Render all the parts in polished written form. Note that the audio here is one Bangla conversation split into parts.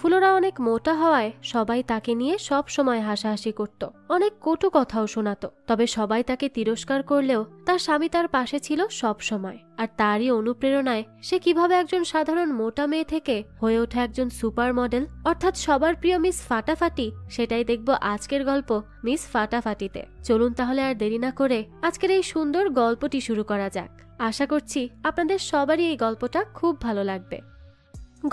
ফুলোরা অনেক মোটা হওয়ায় সবাই তাকে নিয়ে সব সময় হাসাহাসি করত, অনেক কটু কথাও শোনাতো। তবে সবাই তাকে তিরস্কার করলেও তার স্বামী তার পাশে ছিল সব সময়। আর তারই অনুপ্রেরণায় সে কিভাবে একজন সাধারণ মোটা মেয়ে থেকে হয়ে ওঠে একজন সুপার মডেল, অর্থাৎ সবার প্রিয় মিস ফাটাফাটি, সেটাই দেখব আজকের গল্প মিস ফাটাফাটিতে। চলুন তাহলে আর দেরি না করে আজকের এই সুন্দর গল্পটি শুরু করা যাক। আশা করছি আপনাদের সবারই এই গল্পটা খুব ভালো লাগবে।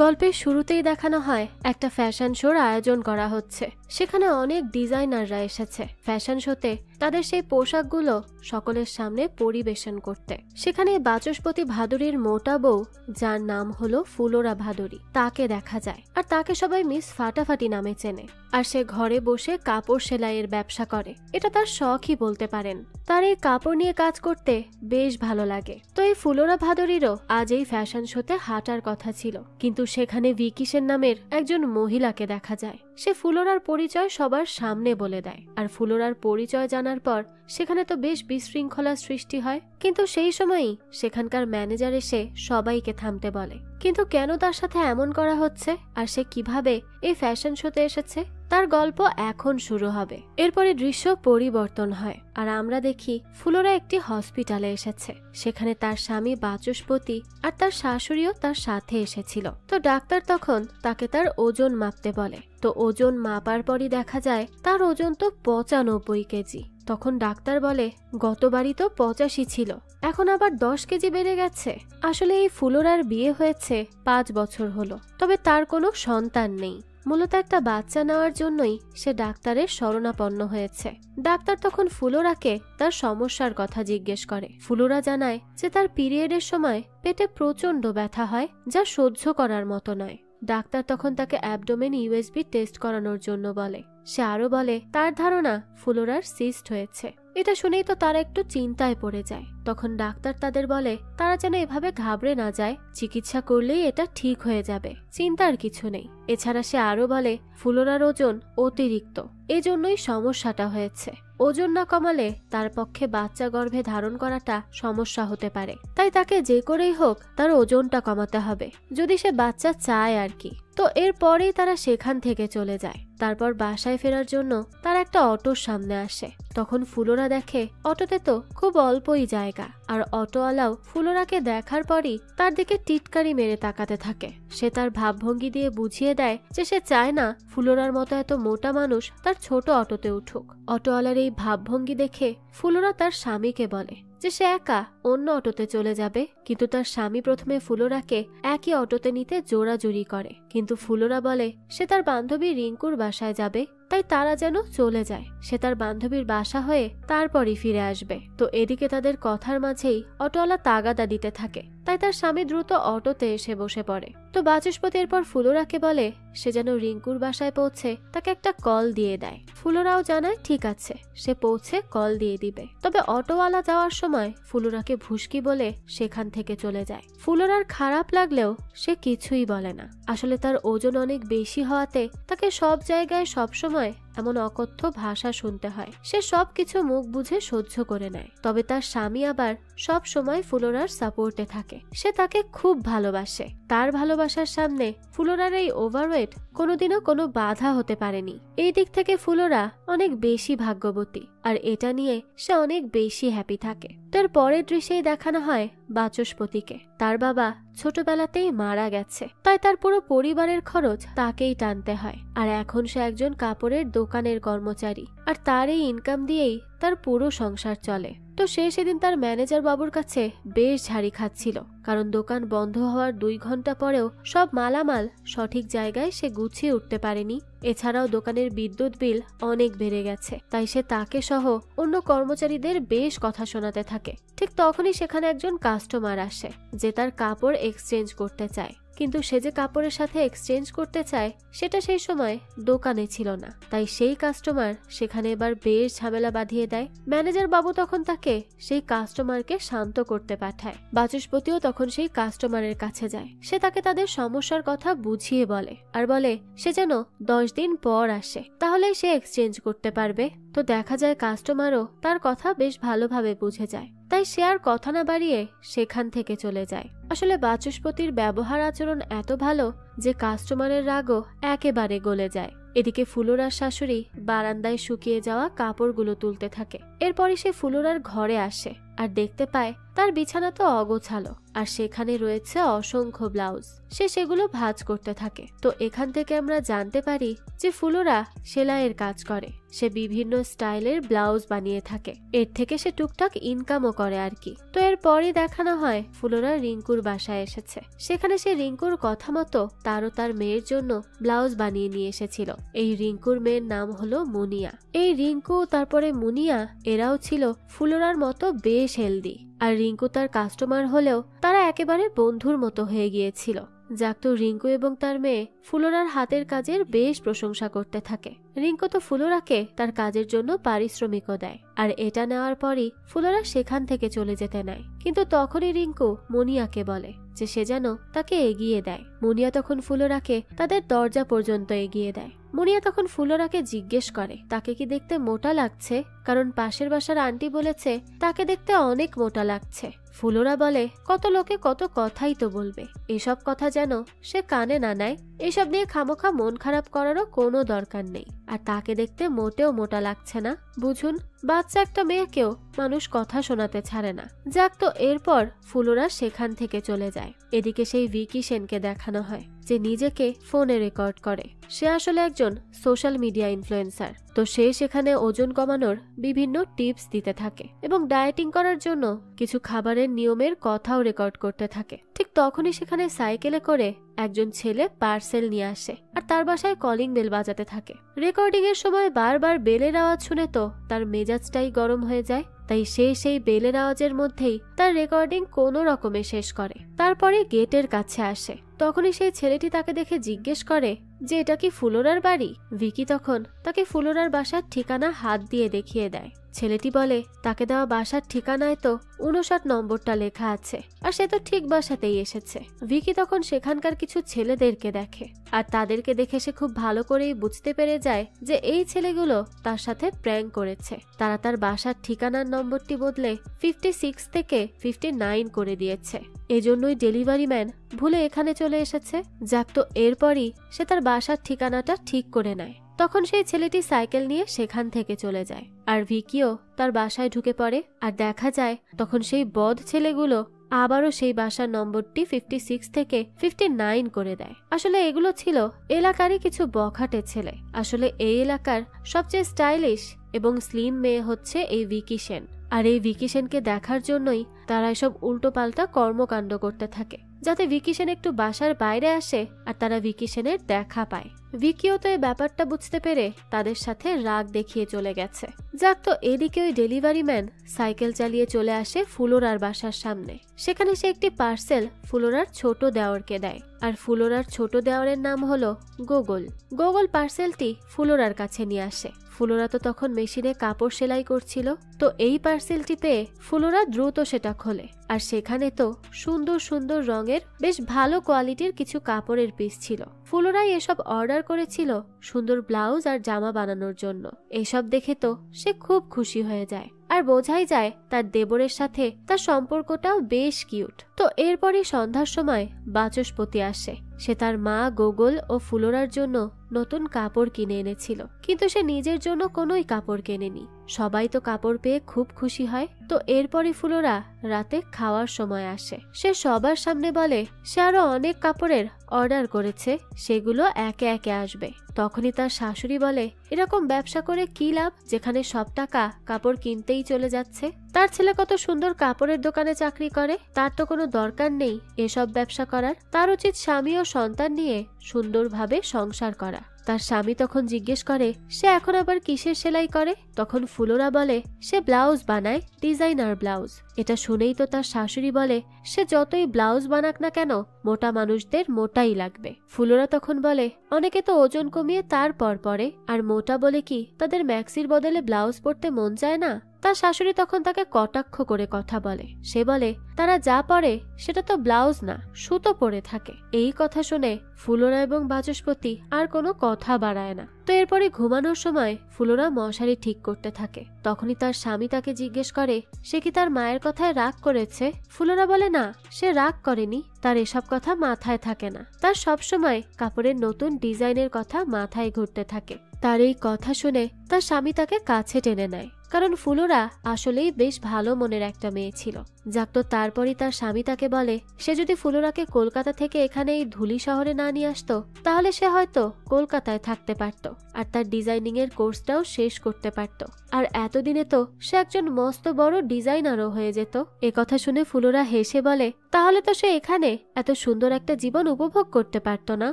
গল্পের শুরুতেই দেখানো হয় একটা ফ্যাশন শোর আয়োজন করা হচ্ছে। সেখানে অনেক ডিজাইনাররা এসেছে ফ্যাশন শোতে তাদের সেই পোশাকগুলো সকলের সামনে পরিবেশন করতে। সেখানে বাচস্পতি ভাদুরীর মোটা বউ, যার নাম হলো ফুলোরা ভাদুরী, তাকে দেখা যায়। আর তাকে সবাই মিস ফাটাফাটি নামে চেনে। আর সে ঘরে বসে কাপড় সেলাইয়ের ব্যবসা করে, এটা তার শখই বলতে পারেন। তার এই কাপড় নিয়ে কাজ করতে বেশ ভালো লাগে। তো এই ফুলোরা ভাদুরীরও আজ এই ফ্যাশন শোতে হাঁটার কথা ছিল, কিন্তু সেখানে ভিকিসেন নামের একজন মহিলাকে দেখা যায়। সে ফুলোরার পরিচয় সবার সামনে বলে দেয়। আর ফুলোরার পরিচয় জানার পর সেখানে তো বেশ বিশৃঙ্খলার সৃষ্টি হয়। কিন্তু সেই সময়ই সেখানকার ম্যানেজার এসে সবাইকে থামতে বলে। কিন্তু কেন তার সাথে এমন করা হচ্ছে আর সে কিভাবে এই ফ্যাশন শোতে এসেছে, তার গল্প এখন শুরু হবে। এরপরে দৃশ্য পরিবর্তন হয় আর আমরা দেখি ফুলোরা একটি হসপিটালে এসেছে। সেখানে তার স্বামী বাচস্পতি আর তার শাশুড়িও তার সাথে এসেছিল। তো ডাক্তার তখন তাকে তার ওজন মাপতে বলে। তো ওজন মাপার পরই দেখা যায় তার ওজন তো 95 কেজি। তখন ডাক্তার বলে, গতবারই তো 85 ছিল, এখন আবার 10 কেজি বেড়ে গেছে। আসলে এই ফুলোরার বিয়ে হয়েছে 5 বছর হলো, তবে তার কোনো সন্তান নেই। মূলত একটা বাচ্চা নেওয়ার জন্যই সে ডাক্তারের শরণাপন্ন হয়েছে। ডাক্তার তখন ফুলোরাকে তার সমস্যার কথা জিজ্ঞেস করে। ফুলোরা জানায় যে তার পিরিয়ডের সময় পেটে প্রচন্ড ব্যথা হয়, যা সহ্য করার মতো নয়। ডাক্তার তখন তাকে অ্যাবডোমেন ইউএসবি টেস্ট করানোর জন্য বলে। সে আরো বলে তার ধারণা ফুলোরার সিস্ট হয়েছে। এটা শুনেই তো তারা একটু চিন্তায় পড়ে যায়। তখন ডাক্তার তাদের বলে তারা যেন এভাবে ঘাবড়ে না যায়, চিকিৎসা করলেই এটা ঠিক হয়ে যাবে, চিন্তার কিছু নেই। এছাড়া সে আরো বলে ফুলোরার ওজন অতিরিক্ত, এজন্যই সমস্যাটা হয়েছে। ওজন না কমালে তার পক্ষে বাচ্চা গর্ভে ধারণ করাটা সমস্যা হতে পারে, তাই তাকে যে করেই হোক তার ওজনটা কমাতে হবে, যদি সে বাচ্চা চায় আর কি। তো এরপরেই তারা সেখান থেকে চলে যায়। তারপর বাসায় ফেরার জন্য তার একটা অটোর সামনে আসে। তখন ফুলোরা দেখে অটোতে তো খুব অল্পই জায়গা, আর অটোওয়ালাও ফুলোরাকে দেখার পরই তার দিকে টিটকারি মেরে তাকাতে থাকে। সে তার ভাবভঙ্গি দিয়ে বুঝিয়ে দেয় যে সে চায় না ফুলোরার মতো এত মোটা মানুষ তার ছোট অটোতে উঠুক। অটোওয়ালার এই ভাবভঙ্গি দেখে ফুলোরা তার স্বামীকে বলে যে সে একা অন্য অটোতে চলে যাবে। কিন্তু তার স্বামী প্রথমে ফুলোরাকে একই অটোতে নিতে জোরাজুরি করে, কিন্তু ফুলোরা বলে সে তার বান্ধবী রিঙ্কুর বাসায় যাবে, তাই তারা যেন চলে যায়। সে তার বান্ধবীর বাসা হয়ে তারপরই ফিরে আসবে। তো এদিকে তাদের কথার মাঝেই অটোওয়ালা তাগাদা দিতে থাকে, তাই তার স্বামী দ্রুত অটোতে এসে বসে পড়ে। তো বাচস্পতি এরপর ফুলোরাকে বলে সে যেন রিঙ্কুর বাসায় পৌঁছে তাকে একটা কল দিয়ে দেয়। ফুলোরাও জানায় ঠিক আছে, সে পৌঁছে কল দিয়ে দিবে। তবে অটোওয়ালা যাওয়ার সময় ফুলোরাকে ভুস্কি বলে সেখান থেকে চলে যায়। ফুলোরার খারাপ লাগলেও সে কিছুই বলে না। আসলে তার ওজন অনেক বেশি হওয়াতে তাকে সব জায়গায় সবসময় এমন অকথ্য ভাষা শুনতে হয়। সে সবকিছু মুখ বুঝে সহ্য করে নেয়। তবে তার স্বামী আবার সব সময় ফুলোরার সাপোর্টে থাকে। সে তাকে খুব ভালোবাসে। তার ভালোবাসার সামনে ফুলোরার এই ওভারওয়েট কোনোদিনও কোনো বাধা হতে পারেনি। এই দিক থেকে ফুলোরা অনেক বেশি ভাগ্যবতী, আর এটা নিয়ে সে অনেক বেশি হ্যাপি থাকে। তার পরের দৃশ্যেই দেখানো হয় বাচস্পতিকে। তার বাবা ছোটবেলাতেই মারা গেছে, তাই তার পুরো পরিবারের খরচ তাকেই টানতে হয়। আর এখন সে একজন কাপড়ের দোকানের কর্মচারী, আর তার এই ইনকাম দিয়েই তার পুরো সংসার চলে। তো সে সেদিন তার ম্যানেজার বাবুর কাছে বেশ ঝাড়ি খাচ্ছিল, কারণ দোকান বন্ধ হওয়ার 2 ঘন্টা পরেও সব মালামাল সঠিক জায়গায় সে গুছিয়ে উঠতে পারেনি। এছাড়াও দোকানের বিদ্যুৎ বিল অনেক বেড়ে গেছে, তাই সে তাকে সহ অন্য কর্মচারীদের বেশ কথা শোনাতে থাকে। ঠিক তখনই সেখানে একজন কাস্টমার আসে যে তার কাপড় এক্সচেঞ্জ করতে চায়। কিন্তু সে যে কাপড়ের সাথে এক্সচেঞ্জ করতে চায় সেটা সেই সময় দোকানে ছিল না, তাই সেই কাস্টমার সেখানে এবার বেশ ঝামেলা বাঁধিয়ে দেয়। ম্যানেজার বাবু তখন তাকে সেই কাস্টমারকে শান্ত করতে পাঠায়। বাচস্পতিও তখন সেই কাস্টমারের কাছে যায়। সে তাকে তাদের সমস্যার কথা বুঝিয়ে বলে, আর বলে সে যেন 10 দিন পর আসে, তাহলে সে এক্সচেঞ্জ করতে পারবে। তো দেখা যায় কাস্টমারও তার কথা বেশ ভালোভাবে বুঝে যায়। তাই সে আর কথা না বাড়িয়ে সেখান থেকে চলে যায়। আসলে বাচস্পতির ব্যবহার আচরণ এত ভালো যে কাস্টমারের রাগও একেবারে গলে যায়। এদিকে ফুলোরার শাশুড়ি বারান্দায় শুকিয়ে যাওয়া কাপড়গুলো তুলতে থাকে। এরপরই সে ফুলোরার ঘরে আসে আর দেখতে পায় তার বিছানা তো অগোছালো আর সেখানে রয়েছে অসংখ্য ব্লাউজ। সে সেগুলো ভাঁজ করতে থাকে। তো এখান থেকে আমরা জানতে পারি যে ফুলোরা সেলাইয়ের কাজ করে। সে বিভিন্ন স্টাইলের ব্লাউজ বানিয়ে থাকে। এর থেকে সে টুকটাক ইনকামও করে আর কি। তো এরপরই দেখানো হয় ফুলোরা রিঙ্কুর বাসায় এসেছে। সেখানে সে রিঙ্কুর কথা মতো তারও তার মেয়ের জন্য ব্লাউজ বানিয়ে নিয়ে এসেছিল। এই রিঙ্কুর মেয়ের নাম হলো মুনিয়া। এই রিঙ্কু তারপরে মুনিয়া এরাও ছিল ফুলোরার মতো বেশ হেলদি। আর রিঙ্কু তার কাস্টমার হলেও তারা একেবারে বন্ধুর মতো হয়ে গিয়েছিল। যাক, তো রিঙ্কু এবং তার মেয়ে ফুলোরার হাতের কাজের বেশ প্রশংসা করতে থাকে। রিঙ্কু তো ফুলোরাকে তার কাজের জন্য পারিশ্রমিকও দেয়। আর এটা নেওয়ার পরই ফুলোরা সেখান থেকে চলে যেতে নেয়। কিন্তু তখনই রিঙ্কু মুনিয়াকে বলে যে সে যেন তাকে এগিয়ে দেয়। মুনিয়া তখন ফুলোরাকে তাদের দরজা পর্যন্ত এগিয়ে দেয়। মুনিয়া তখন ফুলোরাকে জিজ্ঞেস করে তাকে কি দেখতে মোটা লাগছে, কারণ পাশের বাসার আন্টি বলেছে তাকে দেখতে অনেক মোটা লাগছে। ফুলোরা বলে কত লোকে কত কথাই তো বলবে, এসব কথা যেন সে কানে না নেয়। এসব নিয়ে খামোখা মন খারাপ করারও কোনো দরকার নেই। আর তাকে দেখতে মোটেও মোটা লাগছে না, বুঝুন। বাচ্চা একটা মেয়েকেও মানুষ কথা শোনাতে ছাড়ে না। যাক, তো এরপর ফুলোরা সেখান থেকে চলে যায়। এদিকে সেই ভিকি সেনকে দেখানো হয় যে নিজেকে ফোনে রেকর্ড করে। সে আসলে একজন সোশ্যাল মিডিয়া ইনফ্লুয়েন্সার। তো সে সেখানে ওজন কমানোর বিভিন্ন টিপস দিতে থাকে এবং ডায়েটিং করার জন্য কিছু খাবারের নিয়মের কথাও রেকর্ড করতে থাকে। ঠিক তখনই সেখানে সাইকেলে করে একজন ছেলে পার্সেল নিয়ে আসে আর তার বাসায় কলিং বেল বাজাতে থাকে। রেকর্ডিং এর সময় বারবার বেলের আওয়াজ শুনে তো তার মেজাজটাই গরম হয়ে যায়। তাই সে সেই বেলের আওয়াজের মধ্যেই তার রেকর্ডিং কোনো রকমে শেষ করে। তারপরে গেটের কাছে আসে। তখনই সেই ছেলেটি তাকে দেখে জিজ্ঞেস করে যে এটা কি ফুলোরার বাড়ি। ভিকি তখন তাকে ফুলোরার বাসার ঠিকানা হাত দিয়ে দেখিয়ে দেয়। ছেলেটি বলে তাকে দেওয়া বাসার ঠিকানায় তো 59 নম্বরটা লেখা আছে আর সে তো ঠিক বাসাতেই এসেছে। ভিকি তখন সেখানকার কিছু ছেলেদেরকে দেখে আর তাদেরকে দেখে সে খুব ভালো করেই বুঝতে পেরে যায় যে এই ছেলেগুলো তার সাথে প্র্যাঙ্ক করেছে। তারা তার বাসার ঠিকানার নম্বরটি বদলে 56 থেকে 59 করে দিয়েছে। এজন্যই ডেলিভারি ম্যান ভুলে এখানে চলে এসেছে। যাক, তো এরপরই সে তার বাসার ঠিকানাটা ঠিক করে নেয়। তখন সেই ছেলেটি সাইকেল নিয়ে সেখান থেকে চলে যায় আর ভিকিও তার বাসায় ঢুকে পড়ে। আর দেখা যায় তখন সেই বদ ছেলেগুলো আবারও সেই বাসার নম্বরটি 56 থেকে 59 করে দেয়। আসলে এগুলো ছিল এলাকারই কিছু বখাটে ছেলে। আসলে এই এলাকার সবচেয়ে স্টাইলিশ এবং স্লিম মেয়ে হচ্ছে এই ভিকি সেন। আর এই ভিকি সেনকে দেখার জন্যই তারা এসব উল্টোপাল্টা কর্মকাণ্ড করতে থাকে, যাতে ভিকি সেন একটু বাসার বাইরে আসে আর তারা ভিকি সেনের দেখা পায়। ভিকিও তো এই ব্যাপারটা বুঝতে পেরে তাদের সাথে রাগ দেখিয়ে চলে গেছে। যাক, তো এদিকে ওই ডেলিভারি ম্যান সাইকেল চালিয়ে চলে আসে ফুলোরার বাসার সামনে। সেখানে সে একটি পার্সেল ফুলোরার ছোট দেওরকে দেয় আর ফুলোরার ছোট দেওরের নাম হলো গোগল। গোগল পার্সেলটি ফুলোরার কাছে নিয়ে আসে। ফুলোরা তো তখন মেশিনে কাপড় সেলাই করছিল। তো এই পার্সেলটি পেয়ে ফুলোরা দ্রুত সেটা খোলে আর সেখানে তো সুন্দর সুন্দর রঙের বেশ ভালো কোয়ালিটির কিছু কাপড়ের পিস ছিল। ফুলোরাই এসব অর্ডার করেছিল সুন্দর ব্লাউজ আর জামা বানানোর জন্য। এসব দেখে তো সে খুব খুশি হয়ে যায় আর বোঝাই যায় তার দেবরের সাথে তার সম্পর্কটাও বেশ কিউট। তো এরপরই সন্ধ্যার সময় বাচস্পতি আসে। সে তার মা গোগল ও ফুলোরার জন্য নতুন কাপড় কিনে এনেছিল, কিন্তু সে নিজের জন্য কোনোই কাপড় কেনেনি। সবাই তো কাপড় পেয়ে খুব খুশি হয়। তো এরপরই ফুলোরা রাতে খাওয়ার সময় আসে। সে সবার সামনে বলে সে আরো অনেক কাপড়ের অর্ডার করেছে, সেগুলো একে একে আসবে। তখনই তার শাশুড়ি বলে এরকম ব্যবসা করে কি লাভ, যেখানে সব টাকা কাপড় কিনতেই চলে যাচ্ছে। তার ছেলে কত সুন্দর কাপড়ের দোকানে চাকরি করে, তার তো কোনো দরকার নেই এসব ব্যবসা করার। তার উচিত স্বামী ও সন্তান নিয়ে সুন্দরভাবে সংসার করা। তার স্বামী তখন জিজ্ঞেস করে সে এখন আবার কিসের সেলাই করে। তখন ফুলোরা বলে সে ব্লাউজ বানায়, ডিজাইনার ব্লাউজ। এটা শুনেই তো তার শাশুড়ি বলে সে যতই ব্লাউজ বানাক না কেন মোটা মানুষদের মোটাই লাগবে। ফুলোরা তখন বলে অনেকে তো ওজন কমিয়ে তারপর পরে, আর মোটা বলে কি তাদের ম্যাক্সির বদলে ব্লাউজ পরতে মন চায় না। তার শাশুড়ি তখন তাকে কটাক্ষ করে কথা বলে। সে বলে তারা যা পরে সেটা তো ব্লাউজ না, সুতো পরে থাকে। এই কথা শুনে ফুলোরা এবং বাচস্পতি আর কোনো কথা বাড়ায় না। তো এরপরে ঘুমানোর সময় ফুলোরা মশারি ঠিক করতে থাকে। তখনই তার স্বামী তাকে জিজ্ঞেস করে সে কি তার মায়ের কথায় রাগ করেছে। ফুলোরা বলে না, সে রাগ করেনি, তার এসব কথা মাথায় থাকে না, তার সবসময় কাপড়ের নতুন ডিজাইনের কথা মাথায় ঘুরতে থাকে। তার এই কথা শুনে তার স্বামী তাকে কাছে টেনে নেয়, কারণ ফুলোরা আসলেই বেশ ভালো মনের একটা মেয়ে ছিল। যাক, তো তারপরই তার স্বামী তাকে বলে সে যদি ফুলোরাকে কলকাতা থেকে এখানে এই ধুলি শহরে না নিয়ে আসতো তাহলে সে হয়তো কলকাতায় থাকতে পারত আর তার ডিজাইনিং এর কোর্সটাও শেষ করতে পারত, আর এতদিনে তো সে একজন মস্ত বড় ডিজাইনারও হয়ে যেত। কথা শুনে ফুলোরা হেসে বলে তাহলে তো সে এখানে এত সুন্দর একটা জীবন উপভোগ করতে পারত না।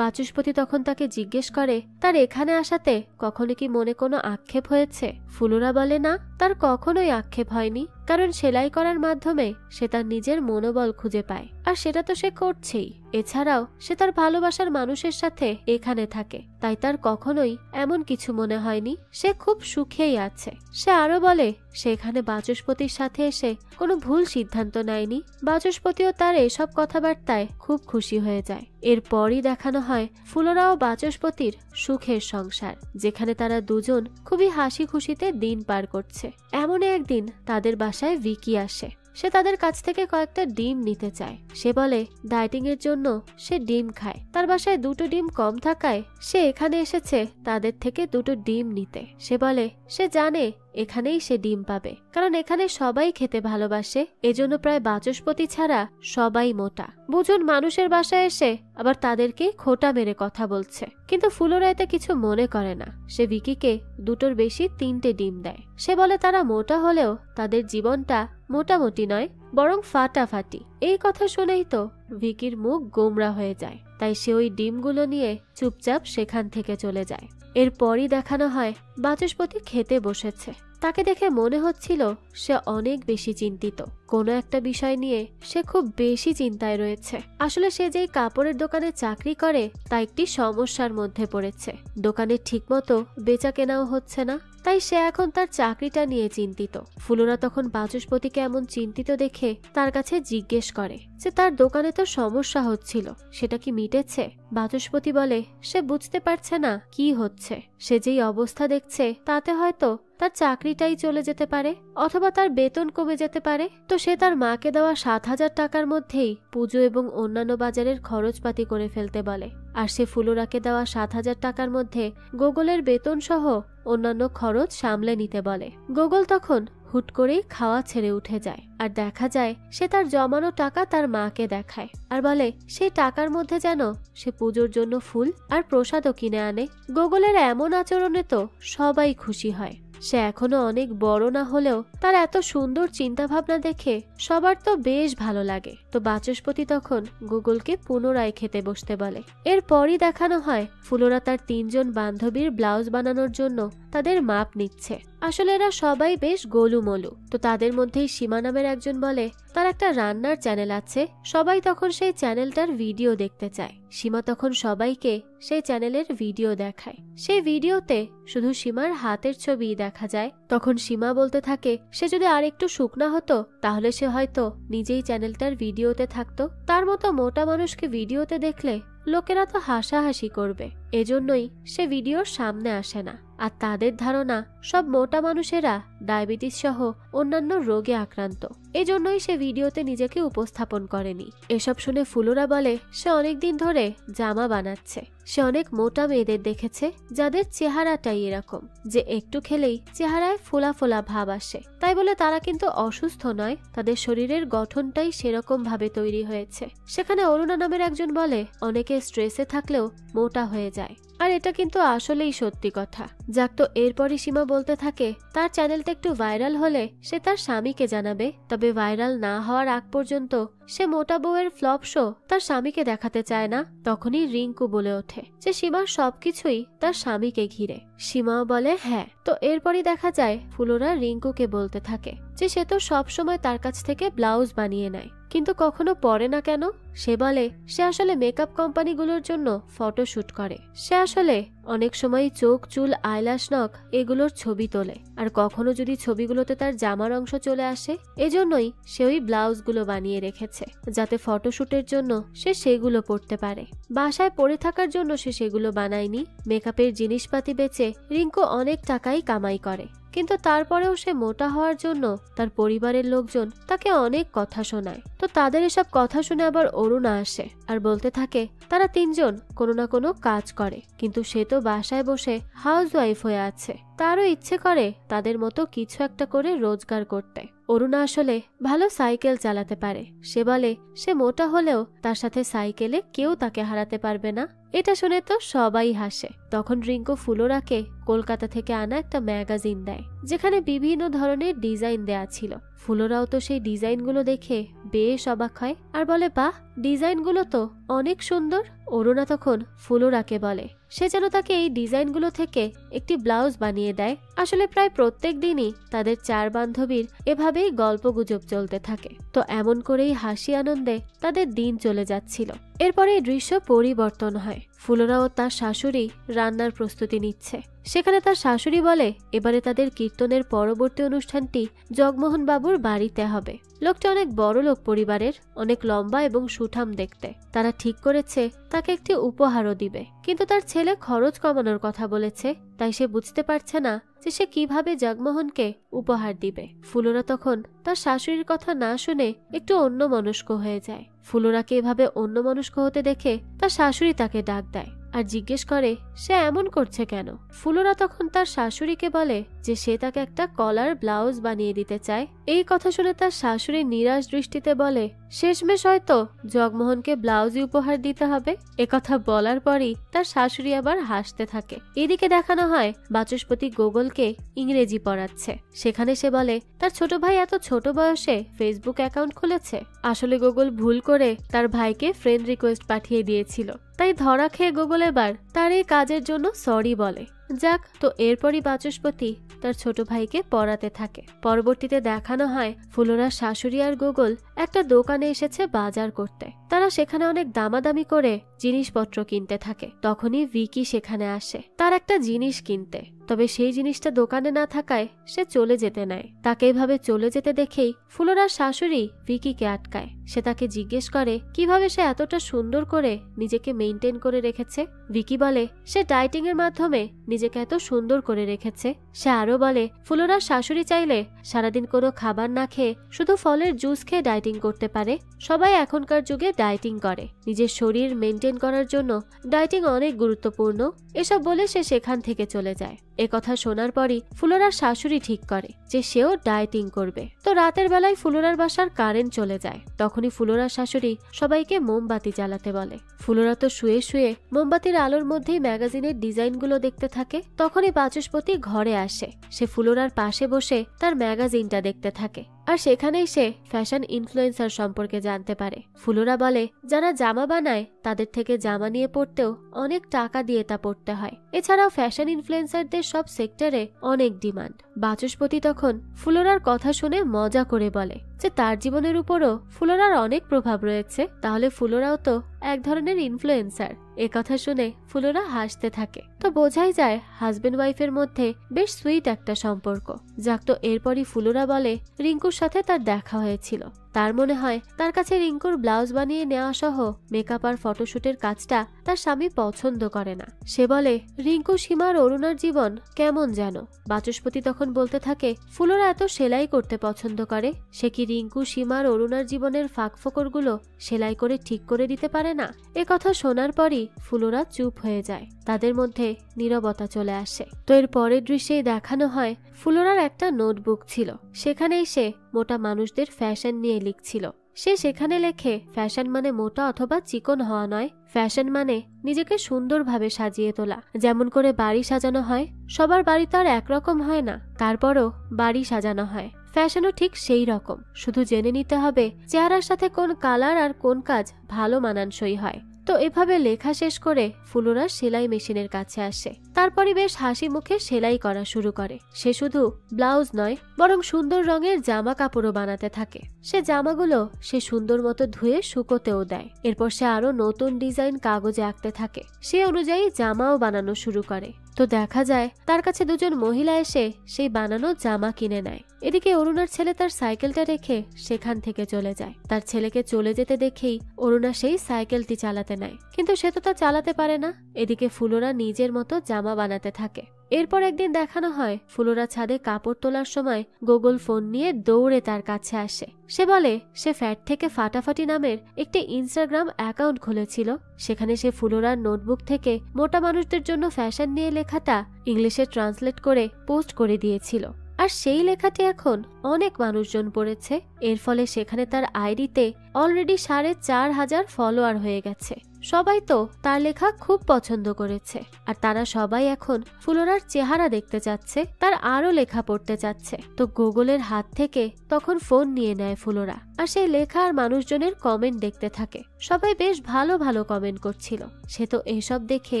বাচস্পতি তখন তাকে জিজ্ঞেস করে তার এখানে আসাতে কখনো কি মনে কোনো আক্ষেপ হয়েছে। ফুলোরা বলে না, তার কখনোই আক্ষেপ হয়নি, কারণ সেলাই করার মাধ্যমে সে তার নিজের মনোবল খুঁজে পায়, আর সেটা তো সে করছেই। এছাড়াও সে তার ভালোবাসার মানুষের সাথে এখানে থাকে, তাই তার কখনোই এমন কিছু মনে হয়নি, সে খুব সুখেই আছে। সে আরো বলে সে এখানে বাচস্পতির সাথে এসে কোনো ভুল সিদ্ধান্ত নেয়নি। বাচস্পতিও তার এসব কথাবার্তায় খুব খুশি হয়ে যায়। এরপরই দেখানো হয় ফুলোরা ও বাচস্পতির সুখের সংসার, যেখানে তারা দুজন খুবই হাসি খুশিতে দিন পার করছে। এমন একদিন তাদের বাসায় ভিকি আসে। সে তাদের কাছ থেকে কয়েকটা ডিম নিতে চায়। সে বলে ডায়েটিং এর জন্য সে ডিম খায়, তার বাসায় দুটো ডিম কম থাকায় সে এখানে এসেছে তাদের থেকে দুটো ডিম নিতে। সে বলে সে জানে এখানেই সে ডিম পাবে, কারণ এখানে সবাই খেতে ভালোবাসে, এজন্য প্রায় বাচস্পতি ছাড়া সবাই মোটা। বুঝুন মানুষের বাসায় এসে আবার তাদেরকে খোটা মেরে কথা বলছে। কিন্তু ফুলোরা এতে কিছু মনে করে না। সে ভিকিকে দুটোর বেশি 3টে ডিম দেয়। সে বলে তারা মোটা হলেও তাদের জীবনটা মোটামুটি নয়, বরং ফাটাফাটি। এই কথা শুনেই তো ভিকির মুখ গোমরা হয়ে যায়, তাই সে ওই ডিমগুলো নিয়ে চুপচাপ সেখান থেকে চলে যায়। এরপরই দেখানো হয় বাচস্পতি খেতে বসেছে। তাকে দেখে মনে হচ্ছিল সে অনেক বেশি চিন্তিত, কোনো একটা বিষয় নিয়ে সে খুব বেশি চিন্তায় রয়েছে। আসলে সে যেই কাপড়ের দোকানে চাকরি করে তা একটি সমস্যার মধ্যে পড়েছে। দোকানে ঠিকমতো বেচা কেনাও হচ্ছে না, তাই সে এখন তার চাকরিটা নিয়ে চিন্তিত। ফুলোরা তখন বাচস্পতিকে এমন চিন্তিত দেখে তার কাছে জিজ্ঞেস করে যে তার দোকানে তো সমস্যা হচ্ছিল, সেটা কি মিটেছে? বাচস্পতি বলে সে বুঝতে পারছে না কি হচ্ছে। সে যেই অবস্থা দেখছে তাতে হয়তো তার চাকরিটাই চলে যেতে পারে, অথবা তার বেতন কমে যেতে পারে। তো সে তার মাকে দেওয়া 7,000 টাকার মধ্যেই পুজো এবং অন্যান্য বাজারের খরচপাতি করে ফেলতে বলে। আর সে ফুলোরাকে দেওয়া 7,000 টাকার মধ্যে গোগলের বেতন সহ অন্যান্য খরচ সামলে নিতে বলে। গোগল তখন হুট করেই খাওয়া ছেড়ে উঠে যায়, আর দেখা যায় সে তার জমানো টাকা তার মাকে দেখায় আর বলে সেই টাকার মধ্যে যেন সে পুজোর জন্য ফুল আর প্রসাদও কিনে আনে। গোগলের এমন আচরণে তো সবাই খুশি হয়। সে এখনো অনেক বড় না হলেও তার এত সুন্দর চিন্তা ভাবনা দেখে সবার তো বেশ ভালো লাগে। তো বাচস্পতি তখন গুগলকে পুনরায় খেতে বসতে বলে। এরপরই দেখানো হয় ফুলোরা তার 3 জন বান্ধবীর ব্লাউজ বানানোর জন্য তাদের মাপ নিচ্ছে। আসলে এরা সবাই বেশ গোলুমলু। তো তাদের মধ্যেই সীমা নামের একজন বলে তার একটা রান্নার চ্যানেল আছে, সবাই তখন সেই চ্যানেলটার ভিডিও দেখতে চায়। সীমা তখন সবাইকে সেই চ্যানেলের ভিডিও দেখায়। সেই ভিডিওতে শুধু সীমার হাতের ছবি দেখা যায়। তখন সীমা বলতে থাকে সে যদি আর একটু শুকনা হতো তাহলে সে হয়তো নিজেই চ্যানেলটার ভিডিওতে থাকতো। তার মতো মোটা মানুষকে ভিডিওতে দেখলে লোকেরা তো হাসাহাসি করবে, এজন্যই সে ভিডিওর সামনে আসে না। আর তাদের ধারণা সব মোটা মানুষেরা ডায়াবেটিস সহ অন্যান্য রোগে আক্রান্ত, এজন্যই সে ভিডিওতে নিজেকে উপস্থাপন করেনি। এসব শুনে ফুলোরা বলে সে অনেকদিন ধরে জামা বানাচ্ছে। সে অনেক মোটা মেয়েদের দেখেছে যাদের চেহারাটাই এরকম যে একটু খেলেই চেহারায় ফোলা ফোলা ভাব আসে। তাই বলে তারা কিন্তু অসুস্থ নয়, তাদের শরীরের গঠনটাই সেরকম ভাবে তৈরি হয়েছে। সেখানে অরুণা নামের একজন বলে অনেকে স্ট্রেসে থাকলেও মোটা হয়ে যায়, আর এটা কিন্তু আসলেই সত্যি কথা। যাক, তো এরপরই সীমা বলতে থাকে তার চ্যানেলটা একটু ভাইরাল হলে সে তার স্বামীকে জানাবে, তবে ভাইরাল না হওয়ার আগ পর্যন্ত সে মোটা বউয়ের ফ্লপ শো তার স্বামীকে দেখাতে চায় না। তখনই রিঙ্কু বলে ওঠে যে সীমার সবকিছুই তার স্বামীকে ঘিরে। সীমাও বলে হ্যাঁ। তো এরপরই দেখা যায় ফুলোরা রিঙ্কুকে বলতে থাকে যে সে তো সব সময় তার কাছ থেকে ব্লাউজ বানিয়ে নেয়, কিন্তু কখনো পরে না কেন? সে বলে সে আসলে মেকআপ কোম্পানিগুলোর জন্য ফটোশুট করে। সে আসলে অনেক সময় চোখ, চুল, আইল্যাশ নখ এগুলোর ছবি তোলে, আর কখনো যদি ছবিগুলোতে তার জামার অংশ চলে আসে, এজন্যই সে ওই ব্লাউজগুলো বানিয়ে রেখেছে যাতে ফটোশুটের জন্য সে সেগুলো পরতে পারে। বাসায় পরে থাকার জন্য সে সেগুলো বানায়নি। মেকআপের জিনিসপাতি বেচে রিঙ্কু অনেক টাকাই কামাই করে, কিন্তু তারপরেও সে মোটা হওয়ার জন্য তার পরিবারের লোকজন তাকে অনেক কথা শোনায়। তো তাদের এসব কথা শুনে আবার অরুণা আসে আর বলতে থাকে তারা তিনজন কোনো না কোনো কাজ করে, কিন্তু সে তো বাসায় বসে হাউসওয়াইফ হয়ে আছে। তারও ইচ্ছে করে তাদের মতো কিছু একটা করে রোজগার করতে। অরুণা আসলে ভালো সাইকেল চালাতে পারে। সে বলে সে মোটা হলেও তার সাথে সাইকেলে কেউ তাকে হারাতে পারবে না। এটা শুনে তো সবাই হাসে। তখন রিঙ্কু ফুলোরাকে কলকাতা থেকে আনা একটা ম্যাগাজিন দেয় যেখানে বিভিন্ন ধরনের ডিজাইন দেয়া ছিল। ফুলোরাও তো সেই ডিজাইনগুলো দেখে বেশ অবাক হয় আর বলে বাহ, ডিজাইনগুলো তো অনেক সুন্দর। অরুণা তখন ফুলোরাকে বলে সে যেন তাকে এই ডিজাইনগুলো থেকে একটি ব্লাউজ বানিয়ে দেয়। আসলে প্রায় প্রত্যেক দিনই তাদের চার বান্ধবীর এভাবেই গল্পগুজব চলতে থাকে। তো এমন করেই হাসি আনন্দে তাদের দিন চলে যাচ্ছিল। এরপরে দৃশ্য পরিবর্তন হয়। ফুলোরা ও তার শাশুড়ি রান্নার প্রস্তুতি নিচ্ছে। সেখানে তার শাশুড়ি বলে এবারে তাদের কীর্তনের পরবর্তী অনুষ্ঠানটি জগমোহন বাবুর বাড়িতে হবে। লোকটা অনেক বড় লোক পরিবারের, অনেক লম্বা এবং সুঠাম দেখতে। তারা ঠিক করেছে তাকে একটি উপহারও দিবে, কিন্তু তার ছেলে খরচ কমানোর কথা বলেছে, তাই সে বুঝতে পারছে না যে সে কিভাবে জগমোহনকে উপহার দিবে। ফুলোরা তখন তার শাশুড়ির কথা না শুনে একটু অন্যমনস্ক হয়ে যায়। ফুলোরাকে এভাবে অন্যমনস্ক হতে দেখে তার শাশুড়ি তাকে ডাক দেয় আর জিজ্ঞেস করে সে এমন করছে কেন। ফুলোরা তখন তার শাশুড়িকে বলে যে সে তাকে একটা কলার ব্লাউজ বানিয়ে দিতে চায়। এই কথা শুনে তার শাশুড়ি নিরাশ দৃষ্টিতে বলে শেষমেশ হয়তো জগমোহনকে ব্লাউজই উপহার দিতে হবে। একথা বলার পরই তার শাশুড়ি আবার হাসতে থাকে। এদিকে দেখানো হয় বাচস্পতি গোগলকে ইংরেজি পড়াচ্ছে। সেখানে সে বলে তার ছোট ভাই এত ছোট বয়সে ফেসবুক অ্যাকাউন্ট খুলেছে। আসলে গোগল ভুল করে তার ভাইকে ফ্রেন্ড রিকোয়েস্ট পাঠিয়ে দিয়েছিল, তাই ধরা খেয়ে গোগল এবার তার এই কাজের জন্য সরি বলে। যাক, তো এরপরই বাচস্পতি তার ছোট ভাইকে পড়াতে থাকে। পরবর্তীতে দেখানো হয় ফুলোরার শাশুড়ি আর গোগল একটা দোকানে এসেছে বাজার করতে। তারা সেখানে অনেক দামাদামি করে জিনিসপত্র কিনতে থাকে। তখনই ভিকি সেখানে আসে তার একটা জিনিস কিনতে, তবে সেই জিনিসটা দোকানে না থাকায় সে চলে যেতে নেয়। তাকে এভাবে চলে যেতে দেখেই ফুলোরার শাশুড়ি ভিকিকে আটকায়। সে তাকে জিজ্ঞেস করে কিভাবে সে এতটা সুন্দর করে নিজেকে মেইনটেইন করে রেখেছে। ভিকি বলে সে ডায়েটিং এর মাধ্যমে নিজেকে এত সুন্দর করে রেখেছে। সে আরো বলে ফুলোরার শাশুড়ি চাইলে সারাদিন কোনো খাবার না খেয়ে শুধু ফলের জুস খেয়ে ডায়েটিং করতে পারে। সবাই এখনকার যুগে ডায়েটিং করে, নিজের শরীর মেইনটেইন করার জন্য ডায়েটিং অনেক গুরুত্বপূর্ণ। এসব বলে সে সেখান থেকে চলে যায়। একথা শোনার পরই ফুলোরার শাশুড়ি ঠিক করে যে সেও ডায়েটিং করবে। তো রাতের বেলায় ফুলোরার বাসার কারেন্ট চলে যায়। তখনই ফুলোরার শাশুড়ি সবাইকে মোমবাতি জ্বালাতে বলে। ফুলোরা তো শুয়ে শুয়ে মোমবাতির আলোর মধ্যেই ম্যাগাজিনের ডিজাইনগুলো দেখতে থাকে। তখনই বাচস্পতি ঘরে আসে। সে ফুলোরার পাশে বসে তার ম্যাগাজিনটা দেখতে থাকে আর সেখানেই সে ফ্যাশন ইনফ্লুয়েন্সার সম্পর্কে জানতে পারে। ফুলোরা বলে যারা জামা বানায় তাদের থেকে জামা নিয়ে পড়তেও অনেক টাকা দিয়ে তা পড়তে হয়। এছাড়াও ফ্যাশন ইনফ্লুয়েন্সারদের সব সেক্টরে অনেক ডিমান্ড। বাচস্পতি তখন ফুলোরার কথা শুনে মজা করে বলে যে তার জীবনের উপরও ফুলোরার অনেক প্রভাব রয়েছে, তাহলে ফুলোরাও তো এক ধরনের ইনফ্লুয়েন্সার। একথা শুনে ফুলোরা হাসতে থাকে। তো বোঝাই যায় হাজবেন্ড ওয়াইফের মধ্যে বেশ সুইট একটা সম্পর্ক। যাক, তো এরপরই ফুলোরা বলে রিঙ্কুর সাথে তার দেখা হয়েছিল। তার মনে হয় তার কাছে রিঙ্কুর ব্লাউজ বানিয়ে নেওয়া সহ মেকআপ আর ফটোশুটের কাজটা তার স্বামী পছন্দ করে না। সে বলে রিঙ্কু, সীমা আর অরুণার জীবন কেমন যেন। বাচস্পতি তখন বলতে থাকে ফুলোরা এত সেলাই করতে পছন্দ করে, সে কি রিঙ্কু, সীমা আর অরুণার জীবনের ফাঁকফোকরগুলো সেলাই করে ঠিক করে দিতে পারে না? কথা শোনার পরই ফুলোরা চুপ হয়ে যায়। তাদের মধ্যে নীরবতা চলে আসে। তো এর পরের দৃশ্যেই দেখানো হয় ফুলোরার একটা নোটবুক ছিল। সেখানেই সে মোটা মানুষদের ফ্যাশন নিয়ে লিখছিল। সে সেখানে লেখে ফ্যাশন মানে মোটা অথবা চিকন হওয়া নয়, ফ্যাশন মানে নিজেকে সুন্দরভাবে সাজিয়ে তোলা। যেমন করে বাড়ি সাজানো হয়, সবার বাড়ি তো আর একরকম হয় না, তারপরও বাড়ি সাজানো হয়। ফ্যাশনও ঠিক সেই রকম, শুধু জেনে নিতে হবে চেহারার সাথে কোন কালার আর কোন কাজ ভালো মানানসই হয়। তো এভাবে লেখা শেষ করে ফুলোরা সেলাই মেশিনের কাছে আসে। তারপরই বেশ হাসি মুখে সেলাই করা শুরু করে। সে শুধু ব্লাউজ নয় বরং সুন্দর রঙের জামা কাপড়ও বানাতে থাকে। সে জামাগুলো সে সুন্দর মতো ধুয়ে শুকোতেও দেয়। এরপর সে আরো নতুন ডিজাইন কাগজে আঁকতে থাকে। সে অনুযায়ী জামাও বানানো শুরু করে। তো দেখা যায় তার কাছে দুজন মহিলা এসে সেই বানানো জামা কিনে নেয়। এদিকে অরুণার ছেলে তার সাইকেলটা রেখে সেখান থেকে চলে যায়। তার ছেলেকে চলে যেতে দেখেই অরুণা সেই সাইকেলটি চালাতে নেয়, কিন্তু সে তো তা চালাতে পারে না। এদিকে ফুলোরা নিজের মতো জামা বানাতে থাকে। এরপর একদিন দেখানো হয় ফুলোরা ছাদে কাপড় তোলার সময় গুগল ফোন নিয়ে দৌড়ে তার কাছে আসে। সে বলে সে ফ্যাট থেকে ফাটাফাটি নামের একটি ইনস্টাগ্রাম অ্যাকাউন্ট খুলেছিল। সেখানে সে ফুলোরার নোটবুক থেকে মোটা মানুষদের জন্য ফ্যাশন নিয়ে লেখাটা ইংলিশে ট্রান্সলেট করে পোস্ট করে দিয়েছিল। আর সেই লেখাটি এখন অনেক মানুষজন পড়েছে। এর ফলে সেখানে তার আইডিতে অলরেডি 4,500 ফলোয়ার হয়ে গেছে। সবাই তো তার লেখা খুব পছন্দ করেছে, আর তারা সবাই এখন ফুলোরার চেহারা দেখতে চাচ্ছে, তার আরো লেখা পড়তে চাচ্ছে। তো গুগলের হাত থেকে তখন ফোন নিয়ে নেয় ফুলোরা, আর সেই লেখা আর মানুষজনের কমেন্ট দেখতে থাকে। সবাই বেশ ভালো ভালো কমেন্ট করছিল। সে তো এসব দেখে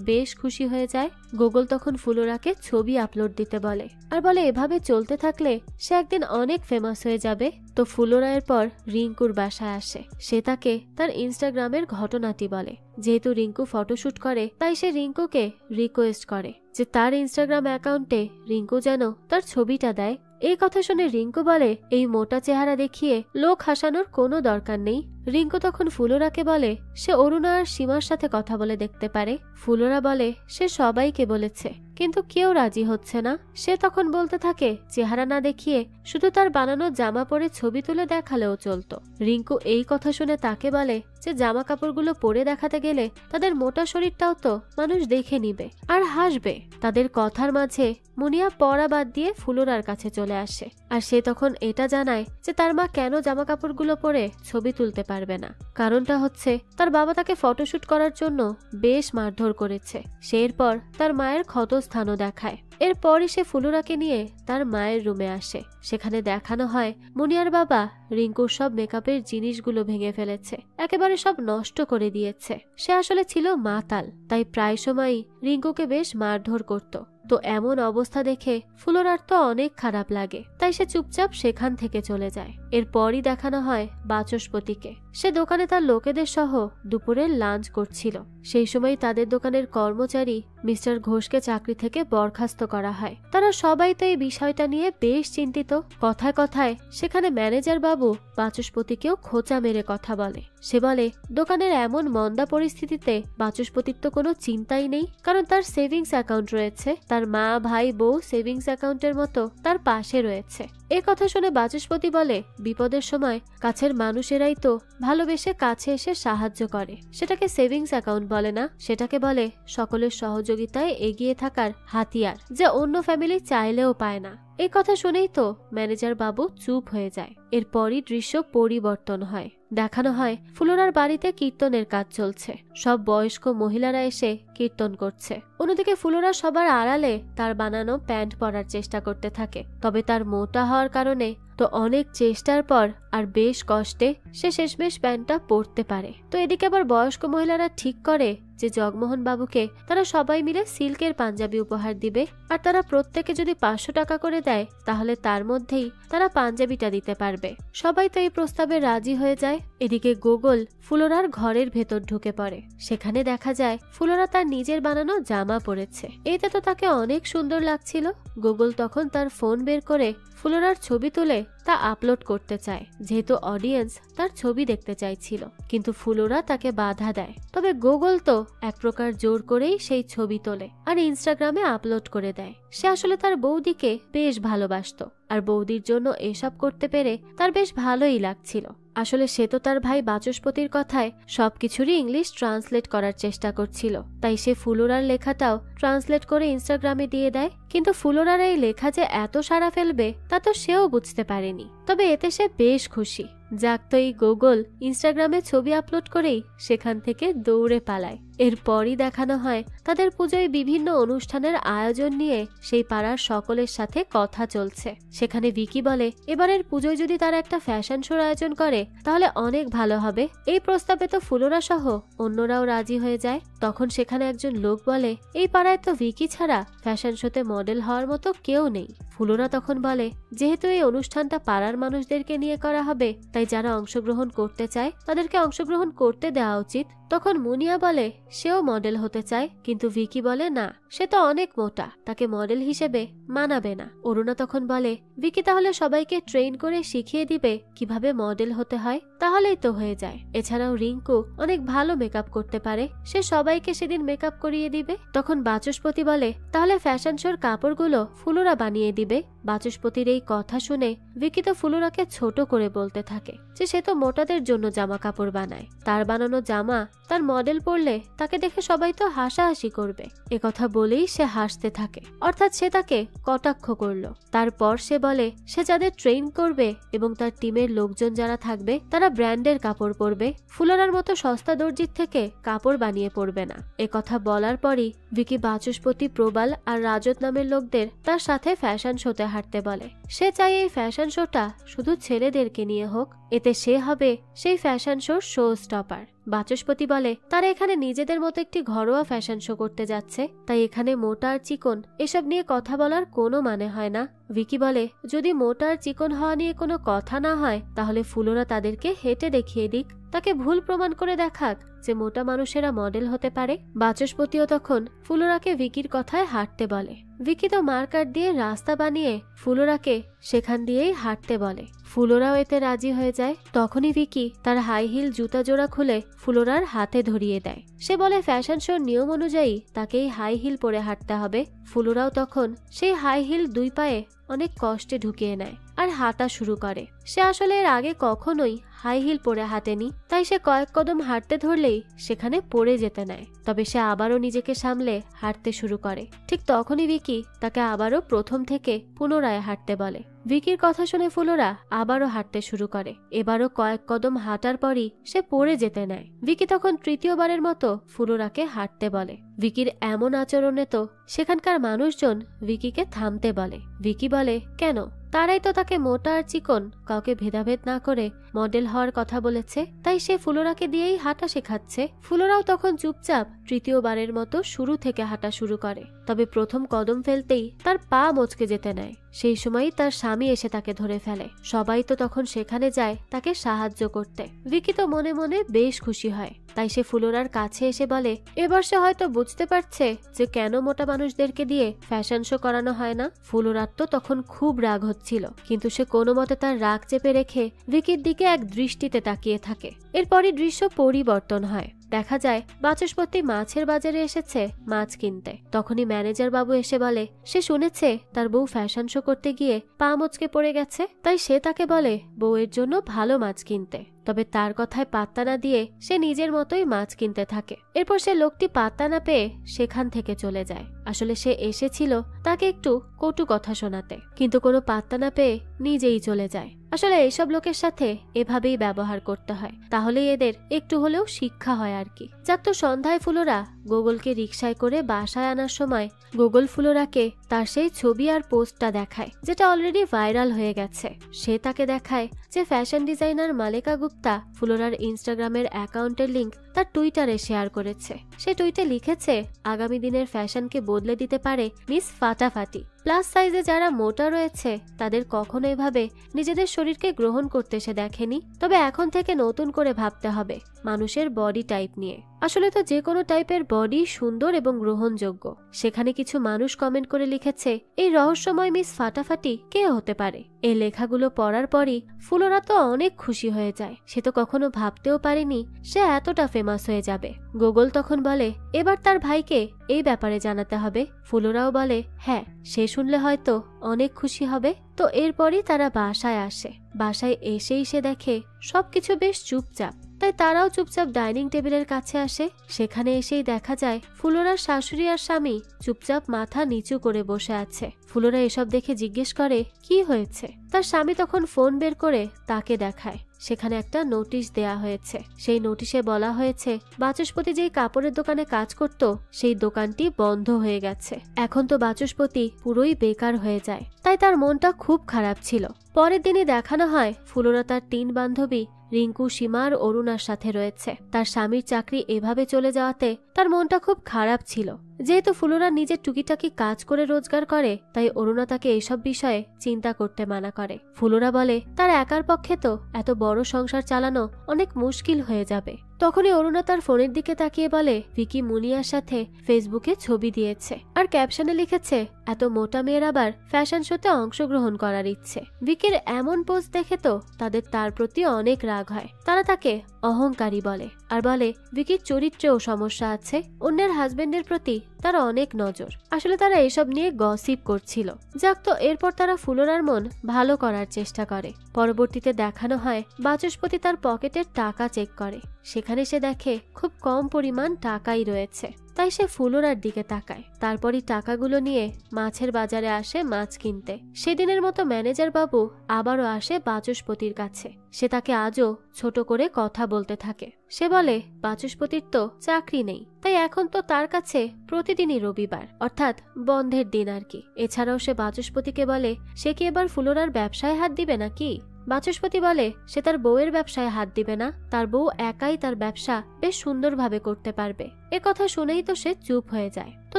বেশ খুশি হয়ে যায়। গুগল তখন ফুলোরাকে ছবি আপলোড দিতে বলে, আর বলে এভাবে চলতে থাকলে সে একদিন অনেক ফেমাস হয়ে যাবে। তো ফুলোরা এরপর রিঙ্কুর বাসায় আসে। সে তাকে তার ইনস্টাগ্রামের ঘটনাটি বলে। যেহেতু রিঙ্কু ফটোশুট করে, তাই সে রিঙ্কুকে রিকোয়েস্ট করে যে তার ইনস্টাগ্রাম অ্যাকাউন্টে রিঙ্কু যেন তার ছবিটা দেয়। এই কথা শুনে রিঙ্কু বলে এই মোটা চেহারা দেখিয়ে লোক হাসানোর কোনো দরকার নেই। রিঙ্কু তখন ফুলোরাকে বলে সে অরুণা আর সীমার সাথে কথা বলে দেখতে পারে। ফুলোরা বলে সে সবাইকে বলেছে, কিন্তু কেউ রাজি হচ্ছে না। সে তখন বলতে থাকে চেহারা না দেখিয়ে শুধু তার বানানো জামা পরে ছবি তুলে দেখালেও চলতো। রিঙ্কু এই কথা শুনে তাকে বলে যে জামা কাপড়গুলো পরে দেখাতে গেলে তাদের মোটা শরীরটাও তো মানুষ দেখে নিবে আর হাসবে। তাদের কথার মাঝে মুনিয়া পড়া বাদ দিয়ে ফুলোরার কাছে চলে আসে। আর সে তখন এটা জানায় যে তার মা কেন জামা কাপড়গুলো পরে ছবি তুলতে পারবে না। কারণটা হচ্ছে তার বাবা তাকে ফটোশুট করার জন্য বেশ মারধর করেছে। সে এরপর তার মায়ের ক্ষতস্থানও দেখায়। এরপরই সে ফুলোরাকে নিয়ে তার মায়ের রুমে আসে। সেখানে দেখানো হয় মুনিয়ার বাবা রিঙ্কুর সব মেকআপের জিনিসগুলো ভেঙে ফেলেছে, একেবারে সব নষ্ট করে দিয়েছে। সে আসলে ছিল মাতাল, তাই প্রায় সময়ই রিঙ্কুকে বেশ মারধর করত। তো এমন অবস্থা দেখে ফুলোরার তো অনেক খারাপ লাগে, তাই সে চুপচাপ সেখান থেকে চলে যায়। এরপরই দেখানো হয় বাচস্পতিকে। সে দোকানে তার লোকেদের সহ দুপুরের লাঞ্চ করছিল। সেই সময় তাদের দোকানের কর্মচারী মিস্টার ঘোষকে চাকরি থেকে বরখাস্ত করা হয়। তারা সবাই তো এই বিষয়টা নিয়ে বেশ চিন্তিত। কথায় কথায় সেখানে ম্যানেজার বাবু বাচস্পতিকেও খোঁচা মেরে কথা বলে। সে বলে দোকানের এমন মন্দা পরিস্থিতিতে বাচস্পতির তো কোনো চিন্তাই নেই, কারণ তার সেভিংস অ্যাকাউন্ট রয়েছে। তার মা ভাই বউ সেভিংস অ্যাকাউন্টের মতো তার পাশে রয়েছে। এ কথা শুনে বাচস্পতি বলে বিপদের সময় কাছের মানুষেরাই তো ভালোবেসে কাছে এসে সাহায্য করে। সেটাকে সেভিংস অ্যাকাউন্ট বলে না, সেটাকে বলে সকলের সহযোগিতায় এগিয়ে থাকার হাতিয়ার, যা অন্য ফ্যামিলি চাইলেও পায় না। এই কথা শুনেই তো ম্যানেজার বাবু চুপ হয়ে যায়। এরপরই দৃশ্য পরিবর্তন হয়। দেখানো হয় ফুলোরার বাড়িতে কীর্তনের কাজ চলছে। সব বয়স্ক মহিলারা এসে কীর্তন করছে। অন্যদিকে ফুলোরা সবার আড়ালে তার বানানো প্যান্ট পরার চেষ্টা করতে থাকে। তবে তার মোটা হওয়ার কারণে তো অনেক চেষ্টার পর আর বেশ কষ্টে সে শেষমেশ প্যান্টটা পরতে পারে। তো এদিকে আবার বয়স্ক মহিলারা ঠিক করে যে জগমোহন বাবুকে তারা সবাই মিলে সিল্কের পাঞ্জাবি উপহার দিবে, আর তারা প্রত্যেকে যদি 500 টাকা করে দেয় তাহলে তার মধ্যেই তারা পাঞ্জাবিটা দিতে পারবে। সবাই তো এই প্রস্তাবে রাজি হয়ে যায়। এদিকে গুগল ফুলোরার ঘরের ভেতর ঢুকে পড়ে। সেখানে দেখা যায় ফুলোরা তার নিজের বানানো জামা পরেছে। এতে তো তাকে অনেক সুন্দর লাগছিল। গুগল তখন তার ফোন বের করে ফুলোরার ছবি তুলে তা আপলোড করতে চায়, যেহেতু অডিয়েন্স তার ছবি দেখতে চাইছিল। কিন্তু ফুলোরা তাকে বাধা দেয়। তবে গুগল তো এক প্রকার জোর করেই সেই ছবি তোলে আর ইনস্টাগ্রামে আপলোড করে দেয়। সে আসলে তার বৌদিকে বেশ ভালোবাসতো, আর বৌদির জন্য এসব করতে পেরে তার বেশ ভালোই লাগছিল। আসলে সে তো তার ভাই বাচস্পতির কথায় সবকিছুরই ইংলিশ ট্রান্সলেট করার চেষ্টা করছিল, তাই সে ফুলোরার লেখাটাও ট্রান্সলেট করে ইনস্টাগ্রামে দিয়ে দেয়। কিন্তু ফুলোরার এই লেখা যে এত সাড়া ফেলবে তা তো সেও বুঝতে পারেনি। তবে এতে সে বেশ খুশি। যাক তো এই গুগল ইনস্টাগ্রামে ছবি আপলোড করেই সেখান থেকে দৌড়ে পালায়। এরপরই দেখানো হয় তাদের পুজোয় বিভিন্ন অনুষ্ঠানের আয়োজন নিয়ে সেই পাড়ার সকলের সাথে কথা চলছে। সেখানে ভিকি বলে এবারের পুজোয় যদি তারা একটা ফ্যাশন শোর আয়োজন করে তাহলে অনেক ভালো হবে। এই প্রস্তাবে তো ফুলোরা সহ অন্যরাও রাজি হয়ে যায়। তখন সেখানে একজন লোক বলে এই পাড়ায় তো ভিকি ছাড়া ফ্যাশন শোতে মডেল হওয়ার মতো কেউ নেই। ফুলোরা তখন বলে যেহেতু এই অনুষ্ঠানটা পাড়ার মানুষদেরকে নিয়ে করা হবে তাই যারা অংশগ্রহণ করতে চায় তাদেরকে অংশগ্রহণ করতে দেওয়া উচিত। তখন মুনিয়া বলে সেও মডেল হতে চায়, কিন্তু ভিকি বলে না, সে তো অনেক মোটা, তাকে মডেল হিসেবে মানাবে না। অরুণা তখন বলে ভিকি তাহলে সবাইকে ট্রেন করে শিখিয়ে দিবে কিভাবে মডেল হতে হয়, তাহলেই তো হয়ে যায়। এছাড়াও রিঙ্কু অনেক ভালো মেকআপ করতে পারে, সে সবাইকে সেদিন মেকআপ করিয়ে দিবে। তখন বাচস্পতি বলে তাহলে ফ্যাশন শোর কাপড়গুলো ফুলোরা বানিয়ে দিবে। বাচস্পতির এই কথা শুনে ভিকি তো ফুলোরাকে ছোট করে বলতে থাকে যে সে তো মোটাদের জন্য জামা কাপড় বানায়, তার বানানো জামা তার মডেল পরলে তাকে দেখে সবাই তো হাসাহাসি করবে। একথা বলেই সে হাসতে থাকে, অর্থাৎ সে তাকে কটাক্ষ করলো। তারপর সে বলে সে যাদের ট্রেন করবে এবং তার টিমের লোকজন যারা থাকবে তারা ব্র্যান্ডের কাপড় পরবে, ফুলোরার মতো সস্তা দর্জির থেকে কাপড় বানিয়ে পরবে না। একথা বলার পরই ভিকি বাচস্পতি, প্রবাল আর রাজত নামের লোকদের তার সাথে ফ্যাশন শোতে হাঁটতে বলে। সে চায় এই ফ্যাশন শোটা শুধু ছেলেদেরকে নিয়ে হোক, এতে সে হবে সেই ফ্যাশন শোর শো স্টপার। বাচস্পতি বলে তারা এখানে নিজেদের মতো একটি ঘরোয়া ফ্যাশন শো করতে যাচ্ছে, তাই এখানে মোটা আর চিকন এসব নিয়ে কথা বলার কোনো মানে হয় না। ভিকি বলে যদি মোটা আর চিকন হওয়া নিয়ে কোনো কথা না হয় তাহলে ফুলোরা তাদেরকে হেঁটে দেখিয়ে দিক, তাকে ভুল প্রমাণ করে দেখাক যে মোটা মানুষেরা মডেল হতে পারে। বাচস্পতিও তখন ফুলোরাকে ভিকির কথায় হাঁটতে বলে। ভিকি তো মার্কার দিয়ে রাস্তা বানিয়ে ফুলোরাকে সেখান দিয়েই হাঁটতে বলে। ফুলোরাও এতে রাজি হয়ে যায়। তখনই ভিকি তার হাই হিল জুতা জোড়া খুলে ফুলোরার হাতে ধরিয়ে দেয়। সে বলে ফ্যাশন শোর নিয়ম অনুযায়ী তাকেই হাই হিল পরে হাঁটতে হবে। ফুলোরাও তখন সেই হাই হিল দুই পায়ে অনেক কষ্টে ঢুকিয়ে নেয় আর হাঁটা শুরু করে। সে আসলে এর আগে কখনোই হাই হিল পরে হাঁটেনি, তাই সে কয়েক কদম হাঁটতে ধরলেই সেখানে পড়ে যেতে নেয়। তবে সে আবারও নিজেকে সামলে হাঁটতে শুরু করে। ঠিক তখনই ভিকি তাকে আবারও প্রথম থেকে পুনরায় হাঁটতে বলে। ভিকির কথা শুনে ফুলোরা আবারও হাঁটতে শুরু করে। এবারও কয়েক কদম হাঁটার পরই সে পড়ে যেতে নেয়। ভিকি তখন তৃতীয়বারের মতো ফুলোরাকে হাঁটতে বলে। ভিকির এমন আচরণে তো সেখানকার মানুষজন ভিকিকে থামতে বলে। ভিকি বলে কেন, তারাই তো তাকে মোটা আর চিকন কাউকে ভেদাভেদ না করে মডেল হওয়ার কথা বলেছে, তাই সে ফুলোরাকে দিয়েই হাঁটা শেখাচ্ছে। ফুলোরাও তখন চুপচাপ তৃতীয়বারের মতো শুরু থেকে হাঁটা শুরু করে। তবে প্রথম কদম ফেলতেই তার পা মচকে যেতে নেয়। সেই সময়ই তার স্বামী এসে তাকে ধরে ফেলে। সবাই তো তখন সেখানে যায় তাকে সাহায্য করতে। ভিকি তো মনে মনে বেশ খুশি হয়, তাই সে ফুলোরার কাছে এসে বলে এবার সে হয়তো বুঝতে পারছে যে কেন মোটা মানুষদেরকে দিয়ে ফ্যাশন শো করানো হয় না। ফুলোরার তো তখন খুব রাগ হচ্ছিল, কিন্তু সে কোনো মতে তার রাগ চেপে রেখে ভিকির দিকে এক দৃষ্টিতে তাকিয়ে থাকে। এরপরই দৃশ্য পরিবর্তন হয়। দেখা যায় বাচস্পতি মাছের বাজারে এসেছে মাছ কিনতে। তখনই ম্যানেজার বাবু এসে বলে সে শুনেছে তার বউ ফ্যাশন শো করতে গিয়ে পা মচকে পড়ে গেছে, তাই সে তাকে বলে বউয়ের জন্য ভালো মাছ কিনতে। তবে তার কথায় পাত্তা না দিয়ে সে নিজের মতোই মাছ কিনতে থাকে। এরপর সে লোকটি পাত্তা না পেয়ে সেখান থেকে চলে যায়। আসলে সে এসেছিল তাকে একটু কটু কথা শোনাতে, কিন্তু কোনো পাত্তা না পেয়ে নিজেই চলে যায়। আসলে এইসব লোকের সাথে এভাবেই ব্যবহার করতে হয়, তাহলেই এদের একটু হলেও শিক্ষা হয় আর কি। যাক তো সন্ধ্যায় ফুলোরা গুগলকে রিকশায় করে বাসায় আনার সময় গুগল ফুলোরাকে তার সেই ছবি আর পোস্টটা দেখায়, যেটা অলরেডি ভাইরাল হয়ে গেছে। সে তাকে দেখায় যে ফ্যাশন ডিজাইনার মালেকা গুপ্তা ফুলোরার ইনস্টাগ্রামের অ্যাকাউন্টের লিংক তার টুইটারে শেয়ার করেছে। সে টুইটে লিখেছে আগামী দিনের ফ্যাশনকে বদলে দিতে পারে মিস ফাটাফাটি। প্লাস সাইজে যারা মোটা রয়েছে তাদের কখনো এভাবে নিজেদের শরীরকে গ্রহণ করতে সে দেখেনি। তবে এখন থেকে নতুন করে ভাবতে হবে মানুষের বডি টাইপ নিয়ে। আসলে তো যে কোনো টাইপের বডি সুন্দর এবং গ্রহণযোগ্য। সেখানে কিছু মানুষ কমেন্ট করে লিখেছে এই রহস্যময় মিস ফাটাফাটি কে হতে পারে। এই লেখাগুলো পড়ার পরই ফুলোরা তো অনেক খুশি হয়ে যায়। সে তো কখনো ভাবতেও পারেনি সে এতটা ফেমাস হয়ে যাবে। গুগল তখন বলে এবার তার ভাইকে এই ব্যাপারে জানাতে হবে। ফুলোরাও বলে হ্যাঁ, সে শুনলে হয়তো অনেক খুশি হবে। তো এরপরই তারা বাসায় আসে। বাসায় এসেই সে দেখে সবকিছু বেশ চুপচাপ, তাই তারাও চুপচাপ ডাইনিং টেবিলের কাছে আসে। সেখানে এসেই দেখা যায় ফুলোরার শাশুড়ি আর স্বামী চুপচাপ মাথা নিচু করে বসে আছে। ফুলোরা এসব দেখে জিজ্ঞেস করে কি হয়েছে। তার স্বামী তখন ফোন বের করে তাকে দেখায়। সেখানে একটা নোটিশ দেয়া হয়েছে। সেই নোটিশে বলা হয়েছে বাচস্পতি যেই কাপড়ের দোকানে কাজ করত সেই দোকানটি বন্ধ হয়ে গেছে। এখন তো বাচস্পতি পুরোই বেকার হয়ে যায়, তাই তার মনটা খুব খারাপ ছিল। পরের দিনই দেখানো হয় ফুলোরা তার 3 বান্ধবী রিঙ্কু, সীমা আর অরুণার সাথে রয়েছে। তার স্বামীর চাকরি এভাবে চলে যাওয়াতে তার মনটা খুব খারাপ ছিল। যেহেতু ফুলোরা নিজের টুকিটাকি কাজ করে রোজগার করে, তাই অরুণা তাকে এসব বিষয়ে চিন্তা করতে মানা করে। ফুলোরা বলে তার একার পক্ষে তো এত বড় সংসার চালানো অনেক মুশকিল হয়ে যাবে। তখনই অরুণা তার ফোনের দিকে তাকিয়ে বলে ভিকি মুনিয়ার সাথে ফেসবুকে ছবি দিয়েছে আর ক্যাপশনে লিখেছে এত মোটা মেয়ের আবার ফ্যাশন শোতে অংশগ্রহণ করার ইচ্ছে। ভিকির এমন পোস্ট দেখে তো তাদের তার প্রতি অনেক রাগ হয়। তারা তাকে অহংকারী বলে আর বলে ভিকির চরিত্রেও সমস্যা আছে, অন্যের হাজবেন্ডের প্রতি তার অনেক নজর। আসলে তারা এসব নিয়ে গসিপ করছিল। যাক, তো এরপর তারা ফুলোরার মন ভালো করার চেষ্টা করে। পরবর্তীতে দেখানো হয় বাচস্পতি তার পকেটের টাকা চেক করে। সেখানে সে দেখে খুব কম পরিমাণ টাকাই রয়েছে, তাই সে ফুলোরার দিকে তাকায়। তারপরই টাকাগুলো নিয়ে মাছের বাজারে আসে মাছ কিনতে। সেদিনের মতো ম্যানেজার বাবু আবারও আসে বাচস্পতির কাছে। সে তাকে আজও ছোট করে কথা বলতে থাকে। সে বলে বাচস্পতির তো চাকরি নেই, তাই এখন তো তার কাছে প্রতিদিনই রবিবার, অর্থাৎ বন্ধের দিন আর কি। এছাড়াও সে বাচস্পতিকে বলে সে কি এবার ফুলোরার ব্যবসায় হাত দিবে নাকি। বাচস্পতি বলে সে তার বউয়ের ব্যবসায় হাত দিবে না, তার বউ একাই তার ব্যবসা বেশ সুন্দরভাবে করতে পারবে। এ কথা শুনেই তো সে চুপ হয়ে যায়। তো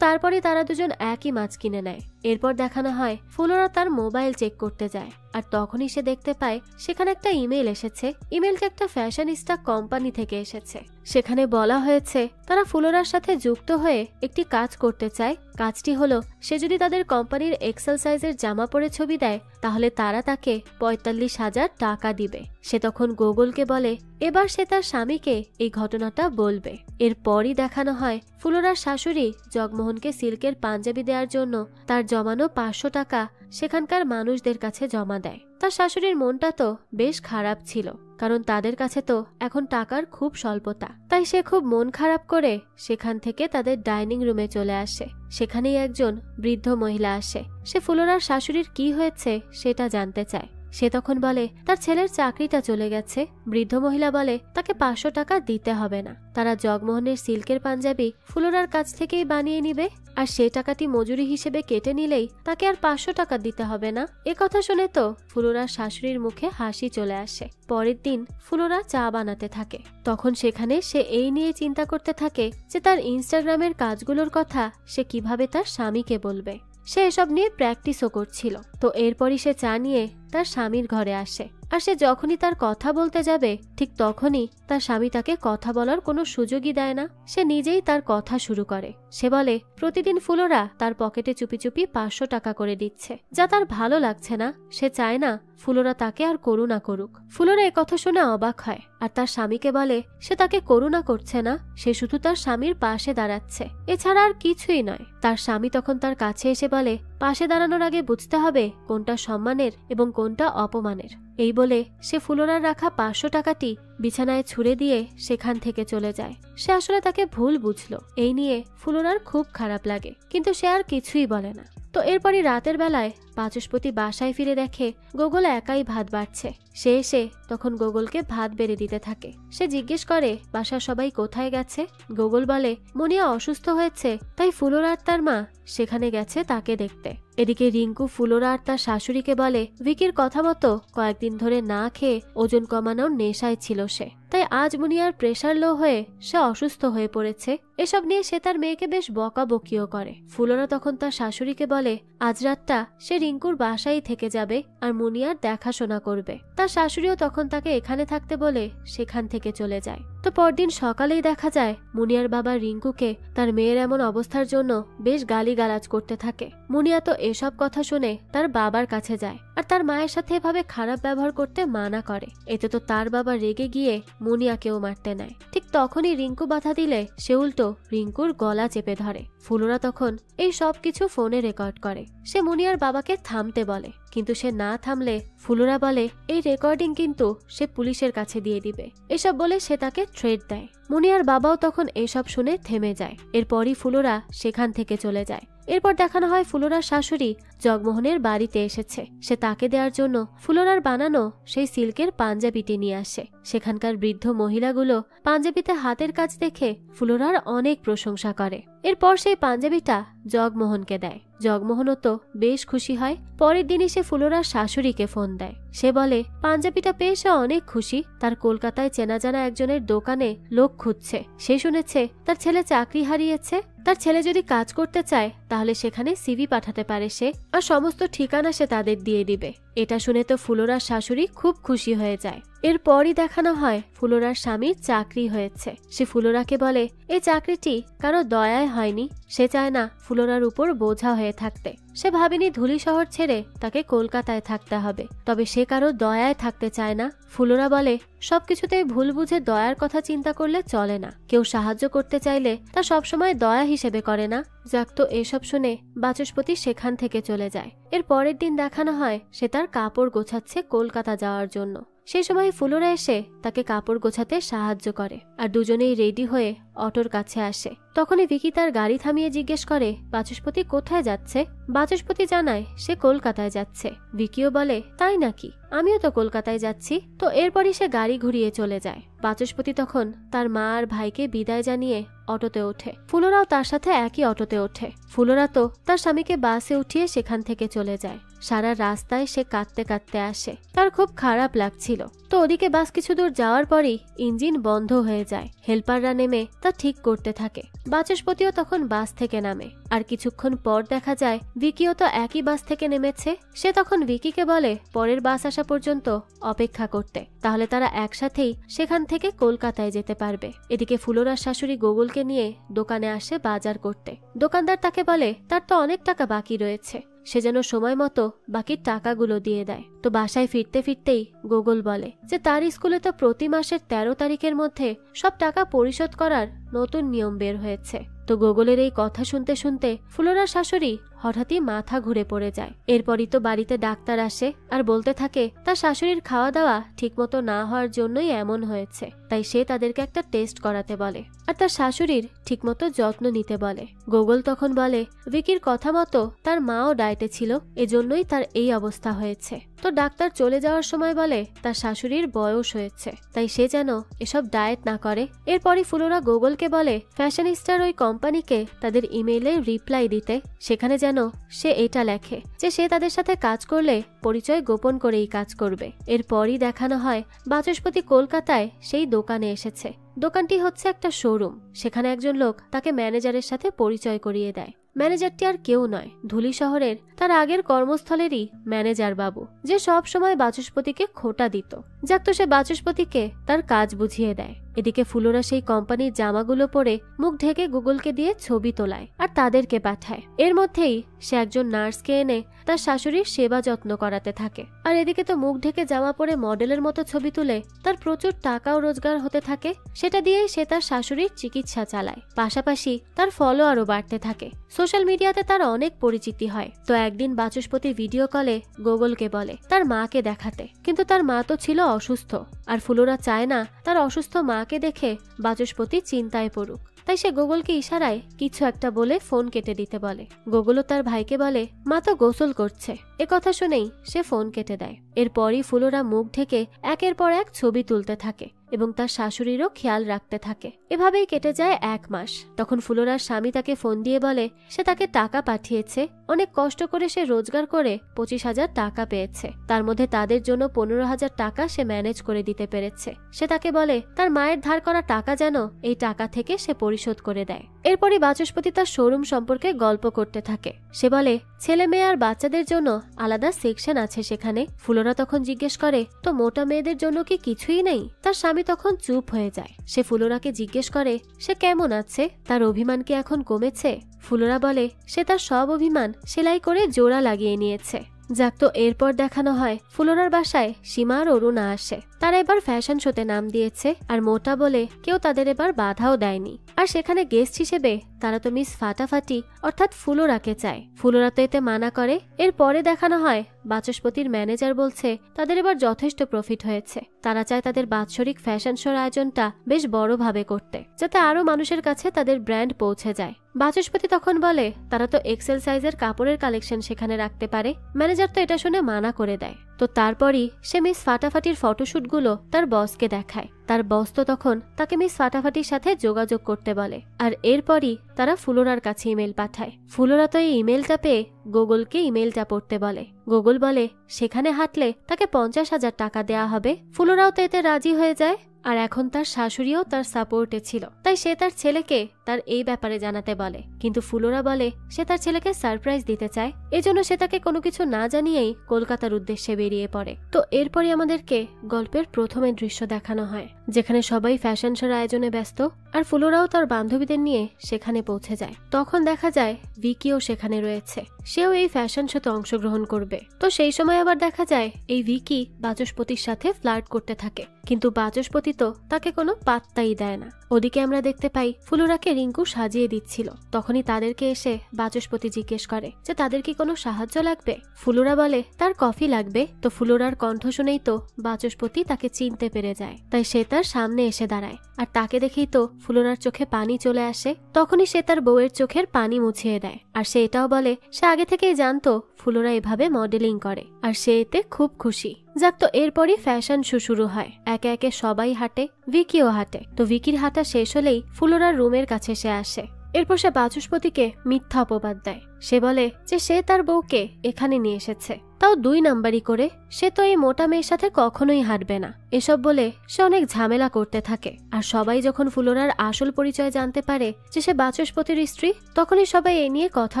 তারপরে তারা দুজন একই মাছ কিনে নেয়। এরপর দেখানো হয় ফুলোরা তার মোবাইল চেক করতে যায় আর তখনই সে দেখতে পায় সেখানে একটা ইমেল এসেছে। ইমেলটা একটা ফ্যাশনিস্টা কোম্পানি থেকে এসেছে। সেখানে বলা হয়েছে তারা ফুলোরার সাথে যুক্ত হয়ে একটি কাজ করতে চায়। কাজটি হলো সে যদি তাদের কোম্পানির এক্সেল সাইজের জামা পরে ছবি দেয় তাহলে তারা তাকে 45,000 টাকা দিবে। সে তখন গুগলকে বলে এবার সে তার স্বামীকে এই ঘটনাটা বলবে। এরপরই দেখানো হয় ফুলোরার শাশুড়ি জগমোহনকে সিল্কের পাঞ্জাবি দেওয়ার জন্য তার জমানো 500 টাকা সেখানকার মানুষদের কাছে জমা দেয়। তার শাশুড়ির মনটা তো বেশ খারাপ ছিল, কারণ তাদের কাছে তো এখন টাকার খুব স্বল্পতা। তাই সে খুব মন খারাপ করে সেখান থেকে তাদের ডাইনিং রুমে চলে আসে। সেখানেই একজন বৃদ্ধ মহিলা আসে। সে ফুলোরার শাশুড়ির কি হয়েছে সেটা জানতে চায়। সে তখন বলে তার ছেলের চাকরিটা চলে গেছে। বৃদ্ধ মহিলা বলে তাকে 500 টাকা দিতে হবে না, তারা জগমোহনের সিল্কের পাঞ্জাবি ফুলোরার কাছ থেকেই বানিয়ে নিবে, আর সে টাকাটি মজুরি হিসেবে কেটে নিলেই তাকে আর 500 টাকা দিতে হবে না। এ কথা শুনে তো ফুলোরার শাশুড়ির মুখে হাসি চলে আসে। পরের দিন ফুলোরা চা বানাতে থাকে। তখন সেখানে সে এই নিয়ে চিন্তা করতে থাকে যে তার ইনস্টাগ্রামের কাজগুলোর কথা সে কিভাবে তার স্বামীকে বলবে। সে এসব নিয়ে প্র্যাকটিসও করছিল। তো এরপরই সে চা নিয়ে তার স্বামীর ঘরে আসে। আর সে যখনই তার কথা বলতে যাবে ঠিক তখনই তার স্বামী তাকে কথা বলার কোনো সুযোগই দেয় না। সে নিজেই তার কথা শুরু করে। সে বলে প্রতিদিন ফুলোরা তার পকেটে চুপি চুপি 500 টাকা করে দিচ্ছে, যা তার ভালো লাগছে না। সে চায় না ফুলোরা তাকে আর করুণা করুক। ফুলোরা একথা শুনে অবাক হয় আর তার স্বামীকে বলে সে তাকে করুণা করছে না, সে শুধু তার স্বামীর পাশে দাঁড়াচ্ছে, এছাড়া আর কিছুই নয়। তার স্বামী তখন তার কাছে এসে বলে পাশে দাঁড়ানোর আগে বুঝতে হবে কোনটা সম্মানের এবং কোনটা অপমানের। এই বলে সে ফুলোরার রাখা 500 টাকাটি বিছানায় ছুঁড়ে দিয়ে সেখান থেকে চলে যায়। সে আসলে তাকে ভুল বুঝলো। এই নিয়ে ফুলোরার খুব খারাপ লাগে, কিন্তু সে আর কিছুই বলে না। তো এরপরই রাতের বেলায় বাচস্পতি বাসায় ফিরে দেখে গোগল একাই ভাত বাড়ছে। সে এসে তখন গোগলকে ভাত বেড়ে দিতে থাকে। সে জিজ্ঞেস করে বাসার সবাই কোথায় গেছে। গোগল বলে মুনিয়া অসুস্থ হয়েছে, তাই ফুলোরা আর তার মা সেখানে গেছে তাকে দেখতে। এদিকে রিঙ্কু ফুলোরা আর তার শাশুড়িকে বলে ভিকির কথা মতো কয়েকদিন ধরে না খেয়ে ওজন কমানোর নেশায় ছিল সে, তাই আজ মুনিয়ার প্রেশার লো হয়ে সে অসুস্থ হয়ে পড়েছে। এসব নিয়ে সে তার মেয়েকে বেশ বকাবকিও করে। ফুলোরা তখন তার শাশুড়িকে বলে আজ রাতটা সে রিঙ্কুর বাসায় থেকে যাবে আর মুনিয়ার দেখাশোনা করবে। তার শাশুড়িও তখন তাকে এখানে থাকতে বলে সেখান থেকে চলে যায়। তো পরদিন সকালেই দেখা যায় মুনিয়ার বাবা রিঙ্কুকে তার মেয়ের এমন অবস্থার জন্য বেশ গালিগালাজ করতে থাকে। মুনিয়া তো এসব কথা শুনে তার বাবার কাছে যায় আর তার মায়ের সাথে এভাবে খারাপ ব্যবহার করতে মানা করে। এতে তো তার বাবা রেগে গিয়ে মুনিয়াকেও মারতে নেয়। ঠিক তখনই রিঙ্কু বাধা দিলে সে উল্টো রিঙ্কুর গলা চেপে ধরে। ফুলোরা তখন এই সব কিছু ফোনে রেকর্ড করে। সে মুনিয়ার বাবাকে থামতে বলে, কিন্তু সে না থামলে ফুলোরা বলে এই রেকর্ডিং কিন্তু সে পুলিশের কাছে দিয়ে দিবে। এসব বলে সে তাকে থ্রেট দেয়। মুনিয়ার বাবাও তখন এসব শুনে থেমে যায়। এরপরই ফুলোরা সেখান থেকে চলে যায়। এরপর দেখানো হয় ফুলোরার শাশুড়ি জগমোহনের বাড়িতে এসেছে। সে তাকে দেওয়ার জন্য ফুলোরার বানানো সেই সিল্কের পাঞ্জাবিটি নিয়ে আসে। সেখানকার বৃদ্ধ মহিলাগুলো পাঞ্জাবিতে হাতের কাজ দেখে ফুলোরার অনেক প্রশংসা করে। এরপর সেই পাঞ্জাবিটা জগমোহনকে দেয়। জগমোহনও তো বেশ খুশি হয়। পরের দিনই সে ফুলোরার শাশুড়িকে ফোন দেয়। সে বলে পাঞ্জাবিটা পেয়ে সে অনেক খুশি। তার কলকাতায় চেনা জানা একজনের দোকানে লোক খুঁজছে। সে শুনেছে তার ছেলে চাকরি হারিয়েছে। তার ছেলে যদি কাজ করতে চায় তাহলে সেখানে সিভি পাঠাতে পারে সে, আর সমস্ত ঠিকানা সে তাদের দিয়ে দিবে। এটা শুনে তো ফুলোরার শাশুড়ি খুব খুশি হয়ে যায়। এরপরই দেখানো হয় ফুলোরার স্বামীর চাকরি হয়েছে। সে ফুলোরাকে বলে এই চাকরিটি কারো দয়ায় হয়নি। সে চায় না ফুলোরার উপর বোঝা হয়ে থাকতে। সে ভাবেনি ধুলি শহর ছেড়ে তাকে কলকাতায় থাকতে হবে, তবে সে কারো দয়ায় থাকতে চায় না। ফুলোরা বলে সবকিছুতে ভুল বুঝে দয়ার কথা চিন্তা করলে চলে না। কেউ সাহায্য করতে চাইলে তা সবসময় দয়া হিসেবে করে না। যাক, তো এসব শুনে বাচস্পতি সেখান থেকে চলে যায়। এর পরের দিন দেখানো হয় সে তার কাপড় গোছাচ্ছে কলকাতা যাওয়ার জন্য। সেই সময় ফুলোরা এসে তাকে কাপড় গোছাতে সাহায্য করে, আর দুজনেই রেডি হয়ে অটোর কাছে আসে। তখনই ভিকি তার গাড়ি থামিয়ে জিজ্ঞেস করে বাচস্পতি কোথায় যাচ্ছে। বাচস্পতি জানায় সে কলকাতায় যাচ্ছে। ভিকিও বলে তাই নাকি, আমিও তো কলকাতায় যাচ্ছি। তো এরপরই সে গাড়ি ঘুরিয়ে চলে যায়। বাচস্পতি তখন তার মা আর ভাইকে বিদায় জানিয়ে অটোতে ওঠে। ফুলোরাও তার সাথে একই অটোতে ওঠে। ফুলোরা তো তার স্বামীকে বাসে উঠিয়ে সেখান থেকে চলে যায়। সারা রাস্তায় সে কাঁদতে কাঁদতে আসে। তার খুব খারাপ লাগছিল। তো ওদিকে বাস কিছু দূর যাওয়ার পরই ইঞ্জিন বন্ধ হয়ে যায়। হেল্পাররা নেমে তা ঠিক করতে থাকে। বাচস্পতিও তখন বাস থেকে নামে। আর কিছুক্ষণ পর দেখা যায় ভিকিও তো একই বাস থেকে নেমেছে। সে তখন ভিকিকে বলে পরের বাস আসা পর্যন্ত অপেক্ষা করতে, তাহলে তারা একসাথেই সেখান থেকে কলকাতায় যেতে পারবে। এদিকে ফুলোরার শাশুড়ি গোগলকে নিয়ে দোকানে আসে বাজার করতে। দোকানদার তাকে বলে তার তো অনেক টাকা বাকি রয়েছে, সে যেন সময় মতো বাকি টাকাগুলো দিয়ে দেয়। তো বাসায় ফিরতে ফিরতেই গোগল বলে যে তার স্কুলে তো প্রতি মাসের 13 তারিখের মধ্যে সব টাকা পরিশোধ করার নতুন নিয়ম বের হয়েছে। তো গোগলের এই কথা শুনতে শুনতে ফুলোরার শাশুড়ি হঠাৎই মাথা ঘুরে পড়ে যায়। এরপরই তো বাড়িতে ডাক্তার আসে আর বলতে থাকে তার শাশুড়ির খাওয়া দাওয়া ঠিকমতো না হওয়ার জন্যই এমন হয়েছে। তাই সে তাদেরকে একটা টেস্ট করাতে বলে আর তার শাশুড়ির ঠিকমতো যত্ন নিতে বলে। গোগল তখন বলে ভিকির কথা মতো তার মাও ডায়েটে ছিল, এজন্যই তার এই অবস্থা হয়েছে। তো ডাক্তার চলে যাওয়ার সময় বলে তার শাশুড়ির বয়স হয়েছে, তাই সে যেন এসব ডায়েট না করে। এরপরই ফুলোরা গোগলকে বলে ফ্যাশনিস্টার ওই কোম্পানিকে তাদের ইমেইলে রিপ্লাই দিতে। সেখানে যেন সে এটা লেখে যে সে তাদের সাথে কাজ করলে পরিচয় গোপন করেই কাজ করবে। এরপরই দেখানো হয় বাচস্পতি কলকাতায় সেই দোকানে এসেছে। দোকানটি হচ্ছে একটা শোরুম। সেখানে একজন লোক তাকে ম্যানেজারের সাথে পরিচয় করিয়ে দেয়। ম্যানেজারটি আর কেউ নয়, ধুলি শহরের তার আগের কর্মস্থলেরই ম্যানেজার বাবু, যে সব সময় বাচস্পতিকে খোটা দিত। যাক, তো সে বাচস্পতিকে তার কাজ বুঝিয়ে দেয়। এদিকে ফুলোরা সেই কোম্পানির জামাগুলো পরে মুখ ঢেকে গুগলকে দিয়ে ছবি তোলায় আর তাদেরকে পাঠায়। এর মধ্যেই সে একজন নার্সকে এনে তার শাশুড়ির সেবা যত্ন করাতে থাকে। আর এদিকে তো মুখ ঢেকে জামা পরে মডেলের মতো ছবি তুলে তার প্রচুর টাকাও রোজগার হতে থাকে। সেটা দিয়েই সে তার শাশুড়ির চিকিৎসা চালায়। পাশাপাশি তার ফলোয়ারও বাড়তে থাকে। সোশ্যাল মিডিয়াতে তার অনেক পরিচিতি হয়। তো একদিন বাচস্পতি ভিডিও কলে গোগলকে বলে তার মাকে দেখাতে, কিন্তু তার মা তো ছিল অসুস্থ। আর ফুলোরা চায় না তার অসুস্থ মাকে দেখে বাচস্পতি চিন্তায় পড়ুক। তাই সে গোগলকে ইশারায় কিছু একটা বলে ফোন কেটে দিতে বলে। গোগলও তার ভাইকে বলে মা তো গোসল করছে। এ কথা শুনেই সে ফোন কেটে দেয়। এরপরই ফুলোরা মুখ ঢেকে একের পর এক ছবি তুলতে থাকে এবং তার শাশুড়িরও খেয়াল রাখতে থাকে। এভাবেই কেটে যায় 1 মাস। তখন ফুলোরার স্বামী তাকে ফোন দিয়ে বলে সে তাকে টাকা পাঠিয়েছে। অনেক কষ্ট করে সে রোজগার করে 25,000 টাকা পেয়েছে। তার মধ্যে তাদের জন্য 15,000 টাকা সে ম্যানেজ করে দিতে পেরেছে। সে তাকে বলে তার মায়ের ধার করা টাকা যেন এই টাকা থেকে সে পরিশোধ করে দেয়। এরপরই বাচস্পতি তার শোরুম সম্পর্কে গল্প করতে থাকে। সে বলে ছেলে মেয়ে আর বাচ্চাদের জন্য আলাদা সেকশন আছে সেখানে। ফুলোরা তখন জিজ্ঞেস করে তো মোটা মেয়েদের জন্য কি কিছুই নেই? তার স্বামী তখন চুপ হয়ে যায়। সে ফুলোরাকে জিজ্ঞেস করে সে কেমন আছে, তার অভিমান কি এখন কমেছে? ফুলোরা বলে সে তার সব অভিমান সেলাই করে জোড়া লাগিয়ে নিয়েছে। যাক, তো এরপর দেখানো হয় ফুলোরার বাসায় সীমা আর অরুণা আসে। তারা এবার ফ্যাশন শোতে নাম দিয়েছে আর মোটা বলে কেউ তাদের এবার বাধাও দেয়নি। আর সেখানে গেস্ট হিসেবে তারা তো মিস ফাটাফাটি অর্থাৎ ফুলোরাকে চায়। ফুলোরা তো এতে মানা করে। এরপরে দেখানো হয় বাচস্পতির ম্যানেজার বলছে তাদের এবার যথেষ্ট প্রফিট হয়েছে। তারা চায় তাদের বাৎসরিক ফ্যাশন শোর আয়োজনটা বেশ বড়ভাবে করতে, যাতে আরো মানুষের কাছে তাদের ব্র্যান্ড পৌঁছে যায়। বাচস্পতি তখন বলে তারা তো এক্সেল সাইজের কাপড়ের কালেকশন সেখানে রাখতে পারে। ম্যানেজার তো এটা শুনে মানা করে দেয়। তো তারপরই সে মিস ফাটাফাটির ফটোশুটগুলো তার বসকে দেখায়। তার বস তো তখন তাকে মিস ফাটাফাটির সাথে যোগাযোগ করতে বলে, আর এরপরই তারা ফুলোরার কাছে ইমেল পাঠায়। ফুলোরা তো এই ইমেলটা পেয়ে গুগলকে ইমেলটা পড়তে বলে। গুগল বলে সেখানে হাঁটলে তাকে 50,000 টাকা দেয়া হবে। ফুলোরাও তো এতে রাজি হয়ে যায়। আর এখন তার শাশুড়িও তার সাপোর্টে ছিল, তাই সে তার ছেলেকে তার এই ব্যাপারে জানাতে বলে। কিন্তু ফুলোরা বলে সে তার ছেলেকে সারপ্রাইজ দিতে চায়, এজন্য সে তাকে কোনো কিছু না জানিয়েই কলকাতার উদ্দেশ্যে বেরিয়ে পড়ে। তো এরপরই আমাদেরকে গল্পের প্রথমের দৃশ্য দেখানো হয়, যেখানে সবাই ফ্যাশন শোর আয়োজনে ব্যস্ত, আর ফুলোরাও তার বান্ধবীদের নিয়ে সেখানে পৌঁছে যায়। তখন দেখা যায় ভিকিও সেখানে রয়েছে, সেও এই ফ্যাশন শোতে অংশগ্রহণ করবে। তো সেই সময় আবার দেখা যায় এই ভিকি বাচস্পতির সাথে ফ্লার্ট করতে থাকে, কিন্তু বাচস্পতি তো তাকে কোনো পাত্তাই দেয় না। ওদিকে আমরা দেখতে পাই ফুলোরাকে রিঙ্কু সাজিয়ে দিচ্ছিল। তখনই তাদেরকে এসে বাচস্পতি জিজ্ঞেস করে যে তাদের কি কোনো সাহায্য লাগবে। ফুলোরা বলে তার কফি লাগবে। তো ফুলোরার কণ্ঠ শুনেই তো বাচস্পতি তাকে চিনতে পেরে যায়, তাই সে তার সামনে এসে দাঁড়ায়। আর তাকে দেখেই তো ফুলোরার চোখে পানি চলে আসে। তখনই সে তার বউয়ের চোখের পানি মুছিয়ে দেয়। আর সে এটাও বলে সে আগে থেকেই জানতো ফুলোরা এভাবে মডেলিং করে, আর সে এতে খুব খুশি। যাক, তো এরপরই ফ্যাশন শো শুরু হয়। একে একে সবাই হাঁটে, ভিকিও হাঁটে। তো ভিকির হাঁটা শেষ হলেই ফুলোরার রুমের কাছে সে আসে। এরপর সে বাচস্পতিকে মিথ্যা অপবাদ দেয়। সে বলে যে সে তার বউকে এখানে নিয়ে এসেছে, তাও 2 নাম্বারই করে। সে তো এই মোটা মেয়ের সাথে কখনোই হাঁটবে না। এসব বলে সে অনেক ঝামেলা করতে থাকে। আর সবাই যখন ফুলোরার আসল পরিচয় জানতে পারে যে সে বাচস্পতির স্ত্রী, তখনই সবাই এ নিয়ে কথা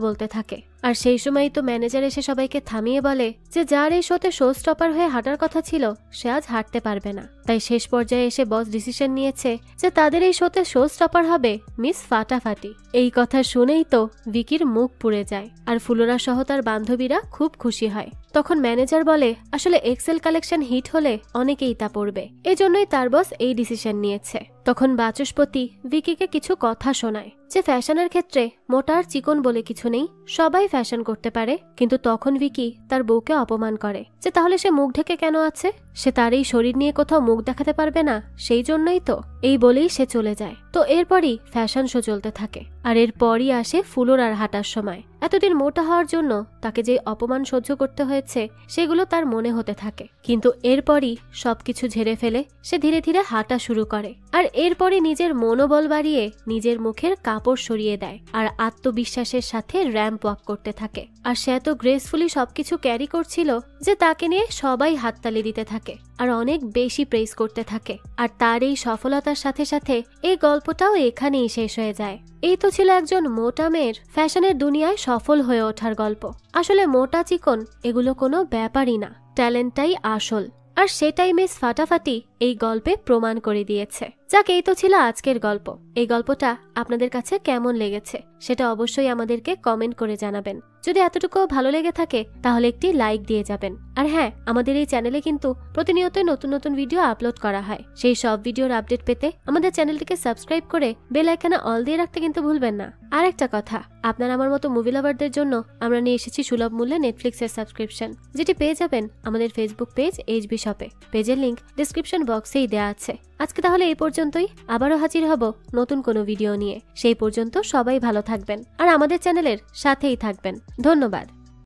বলতে থাকে। আর সেই সময় তো ম্যানেজার এসে সবাইকে থামিয়ে বলে যে যার এই শোতে শো স্টপার হয়ে হাঁটার কথা ছিল সে আজ হাঁটতে পারবে না। তাই শেষ পর্যায়ে এসে বস ডিসিশন নিয়েছে যে তাদের এই শোতে শো স্টপার হবে মিস ফাটাফাটি। এই কথা শুনেই তো ভিকির মুখ পুড়ে যায়, আর ফুলোরা সহ তার বান্ধবীরা খুব খুশি হয়। তখন ম্যানেজার বলে আসলে এক্সেল কালেকশন হিট হলে অনেকেই তা পড়বে, এজন্যই তার বস এই ডিসিশন নিয়েছে। তখন বাচস্পতি ভিকিকে কিছু কথা শোনায় যে ফ্যাশনের ক্ষেত্রে মোটা আর চিকন বলে কিছু নেই, সবাই ফ্যাশন করতে পারে। কিন্তু তখন ভিকি তার বউকে অপমান করে যে তাহলে সে মুখ ঢেকে কেন আছে, সে তার এই শরীর নিয়ে কোথাও মুখ দেখাতে পারবে না, সেই জন্যই তো। এই বলেই সে চলে যায়। তো এরপরই ফ্যাশন শো চলতে থাকে, আর এরপরই আসে ফুলোরার হাঁটার সময়। এতদিন মোটা হওয়ার জন্য তাকে যে অপমান সহ্য করতে হয়েছে সেগুলো তার মনে হতে থাকে, কিন্তু এরপরই সবকিছু ঝেড়ে ফেলে সে ধীরে ধীরে হাঁটা শুরু করে। আর এরপরই নিজের মনোবল বাড়িয়ে নিজের মুখের কাপড় সরিয়ে দেয়, আর আত্মবিশ্বাসের সাথে র্যাম্প ওয়াক করতে থাকে। আর সে এত গ্রেসফুলি সবকিছু ক্যারি করছিল যে তাকে নিয়ে সবাই হাততালি দিতে থাকে আর অনেক বেশি প্রেজ করতে থাকে। আর তার এই সফলতার সাথে সাথে এই গল্পটাও এখানেই শেষ হয়ে যায়। এই তো ছিল একজন মোটা মেয়ের ফ্যাশনের দুনিয়ায় সফল হয়ে ওঠার গল্প। আসলে মোটা চিকন এগুলো কোনো ব্যাপারই না, ট্যালেন্টটাই আসল। আর সেটাই মিস ফাটাফাটি এই গল্পে প্রমাণ করে দিয়েছে। যাক, এই তো ছিল আজকের গল্প। এই গল্পটা আপনাদের কাছে কেমন লেগেছে সেটা অবশ্যই আমাদেরকে কমেন্ট করে জানাবেন। যদি এতটুকু ভালো লেগে থাকে তাহলে একটি লাইক দিয়ে যাবেন। আর হ্যাঁ, আমাদের এই চ্যানেলে কিন্তু প্রতিনিয়ত নতুন নতুন ভিডিও আপলোড করা হয়। সেই সব ভিডিওর আপডেট পেতে আমাদের চ্যানেলটিকে সাবস্ক্রাইব করে বেল আইকনে অল দিয়ে রাখতে কিন্তু ভুলবেন না। আর একটা কথা, আপনার আমার মতো মুভি লাভারদের জন্য আমরা নিয়ে এসেছি সুলভ মূল্যে নেটফ্লিক্সের সাবস্ক্রিপশন, যেটি পেয়ে যাবেন আমাদের ফেসবুক পেজ এইচবি শপে। পেজের লিংক ডেসক্রিপশন বক্সেই দেওয়া আছে। আজকে তাহলে এই পর্যন্তই, আবারও হাজির হব নতুন কোনো ভিডিও নিয়ে। সেই পর্যন্ত সবাই ভালো থাকবেন আর আমাদের চ্যানেলের সাথেই থাকবেন। ধন্যবাদ।